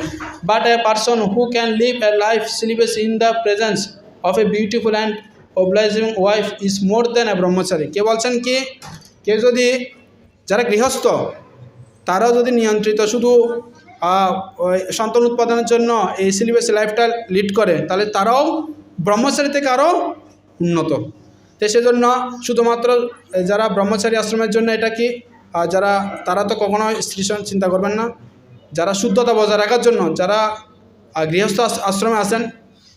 But a person who can live a life celibacy in the presence of a beautiful and obliging wife is more than a brahmachari. কে বলছেন কি কেউ যদি, যারা গৃহস্থ তারাও যদি নিয়ন্ত্রিত শুধু সন্তান উৎপাদনের জন্য এই সিলিবাসি লাইফটা লিড করে, তাহলে তারাও ব্রহ্মচারী থেকে আরও উন্নত। তো সেজন্য শুধুমাত্র যারা ব্রহ্মচারী আশ্রমের জন্য এটা কি তারা তো কখনো স্ত্রী চিন্তা করবেন না। যারা শুদ্ধতা বজায় রাখার জন্য যারা গৃহস্থ আশ্রমে আছেন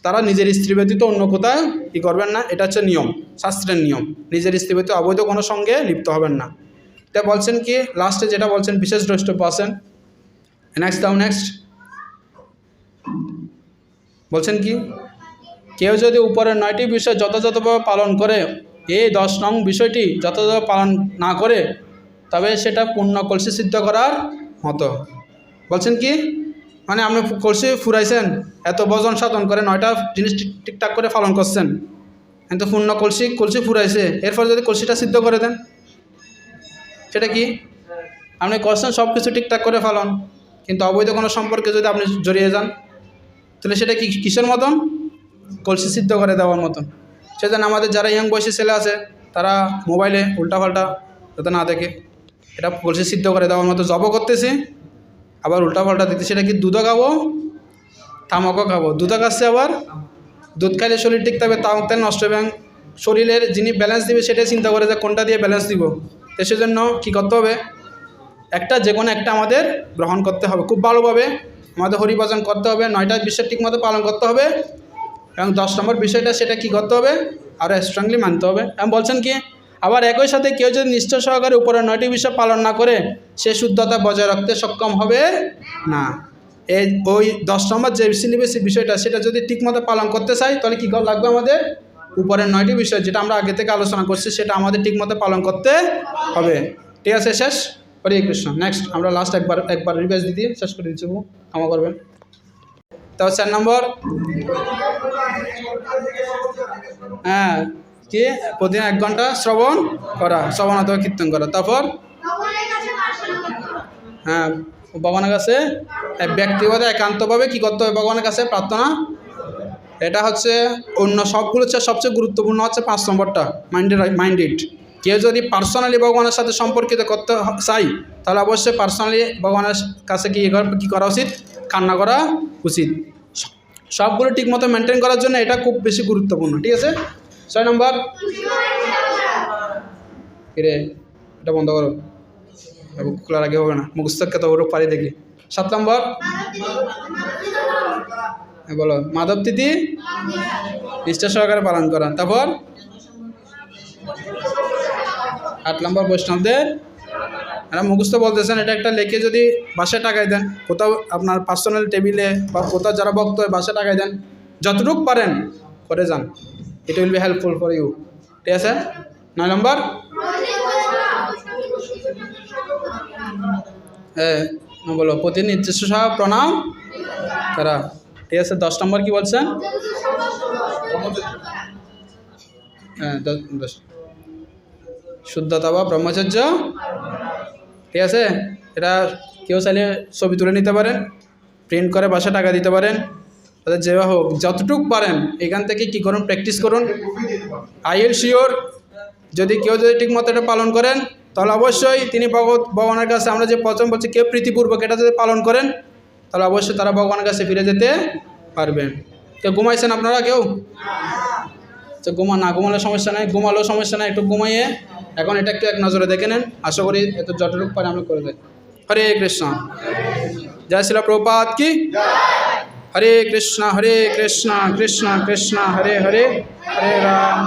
তারা নিজের স্ত্রী ব্যতীত অন্য কোথায় কী করবেন না, এটা হচ্ছে নিয়ম, শাস্ত্রের নিয়ম। নিজের স্ত্রী ব্যতীত অবৈধ কোনো সঙ্গে লিপ্ত হবেন না। তা বলছেন কি লাস্টে যেটা বলছেন বিশেষ দ্রষ্টব্য আছেন, নেক্সট বলছেন কি কেউ যদি উপরের 9টি বিষয় যথাযথভাবে পালন করে, এই 10 নং বিষয়টি যথাযথভাবে পালন না করে, তবে সেটা পূর্ণ কলসি সিদ্ধ করার মতো। বলছেন কি মানে আপনি কলসি ফুরাইছেন, এত বজন সাধন করে 9টা জিনিস ঠিকঠাক করে পালন করছেন, কিন্তু পূর্ণ কলসি ফুরাইছে, এরপর যদি কলসিটা সিদ্ধ করে দেন সেটা কি আপনি করছেন সব কিছু ঠিকঠাক করে পালন, কিন্তু অবৈধ কোনো সম্পর্কে যদি আপনি জড়িয়ে যান তাহলে সেটা কি কিসের মতন, কলসি সিদ্ধ করে দেওয়ার মতন। সেজন্য আমাদের যারা ইয়াং বয়সী ছেলে আছে তারা মোবাইলে উল্টাপাল্টা যাতে না দেখে, এটা কলসি সিদ্ধ করে দেওয়ার মতো জবও করতেছে, আবার উল্টাপাল্টা দিতে। সেটা কি দুধও খাবো তামাকও খাবো, দুধও খাচ্ছে, আবার দুধ খাইলে শরীর ঠিক থাকবে, তামাক তেল নষ্ট হবে, শরীরের যিনি ব্যালেন্স দিবে সেটাই চিন্তা করে যে কোনটা দিয়ে ব্যালেন্স দিব। তো সেজন্য কী করতে হবে, যে কোনো একটা আমাদের গ্রহণ করতে হবে, খুব ভালোভাবে আমাদের হরিভজন করতে হবে, 9টা বিষয় ঠিকমতো পালন করতে হবে, এবং 10 নম্বর বিষয়টা সেটা কি করতে হবে, আরও স্ট্রংলি মানতে হবে। এবং বলছেন কি আবার একই সাথে কেউ যদি নিষ্ঠ সহকারে উপরে 9টি বিষয় পালন না করে সে শুদ্ধতা বজায় রাখতে সক্ষম হবে না। ওই 10 নম্বর যে সিলেবাসি বিষয়টা সেটা যদি ঠিকমতো পালন করতে চাই তাহলে কী লাগবে, আমাদের উপরের 9টি বিষয় যেটা আমরা আগে থেকে আলোচনা করছি সেটা আমাদের ঠিকমতো পালন করতে হবে। ঠিক আছে, শেষ। হরে কৃষ্ণ। নেক্সট আমরা লাস্ট একবার রিভাইজ দিয়ে শেষ করে দিচ্ছি, ক্ষমা করবেন। তারপর 4 নম্বর হ্যাঁ কি প্রতিদিন 1 ঘন্টা শ্রবণ অথবা কীর্তন করা। তারপর হ্যাঁ ভগবানের কাছে ব্যক্তিগত একান্তভাবে কী করতে হবে, ভগবানের কাছে প্রার্থনা। এটা হচ্ছে অন্য সবগুলো হচ্ছে সবচেয়ে গুরুত্বপূর্ণ হচ্ছে 5 নম্বরটা, মাইন্ড ইট। কেউ যদি পার্সোনালি ভগবানের সাথে সম্পর্কিত করতে চাই তাহলে অবশ্যই পার্সোনালি ভগবানের কাছে কী করা উচিত, কান্না করা উচিত। সবগুলো ঠিকমতো মেনটেন করার জন্য এটা খুব বেশি গুরুত্বপূর্ণ। ঠিক আছে, 6 নম্বর কিরে এটা বন্ধ করো, খোলার আগে হবে না, মুখস্থ তো ওর পারি দেখি। 7 নম্বর বলো মাধব তিথি নিষ্ঠা সহকারে পালন করা। তারপর 8 নম্বর বৈষ্ণবদের মুখস্থ বলতেছেন, এটা একটা লেখে যদি বাসায় টাকায় দেন, কোথাও আপনার পার্সোনাল টেবিলে বা কোথাও যারা ভক্ত হয় বাসায় টাকায় দেন, যতটুকু পারেন করে যান, it will be helpful for you. ঠিক আছে, 9 নম্বর বলো প্রতি নির্দিষ্ট প্রণাম করা। ঠিক আছে, 10 নম্বর কি বলছেন, শুদ্ধতা বা ব্রহ্মচর্য। ঠিক আছে, এটা কেউ চাইলে ছবি তুলে নিতে পারেন, প্রিন্ট করে বাসা টাকা দিতে পারেন, তাদের যেভাবে হোক যতটুকু পারেন এখান থেকে কী করুন, প্র্যাকটিস করুন। আই উইল শিওর যদি কেউ ঠিক মতো এটা পালন করেন তাহলে অবশ্যই তিনি ভগবানের কাছে, আমরা যে প্রথম বলছি কেউ প্রীতিপূর্বক এটা যদি পালন করেন তাহলে অবশ্যই তারা ভগবানের কাছে ফিরে যেতে পারবেন। কেউ ঘুমাইছেন আপনারা, কেউ তো ঘুমালে সমস্যা নেই, ঘুমালেও সমস্যা নেই, একটু ঘুমাইয়ে এখন এটা একটু এক নজরে দেখে নেন, আশা করি এত যতটুকু পারে আমরা করে দেয়। হরে কৃষ্ণ, জয় শিলা প্রভুপাদ কি, হরে কৃষ্ণ কৃষ্ণ কৃষ্ণ হরে হরে, হরে রাম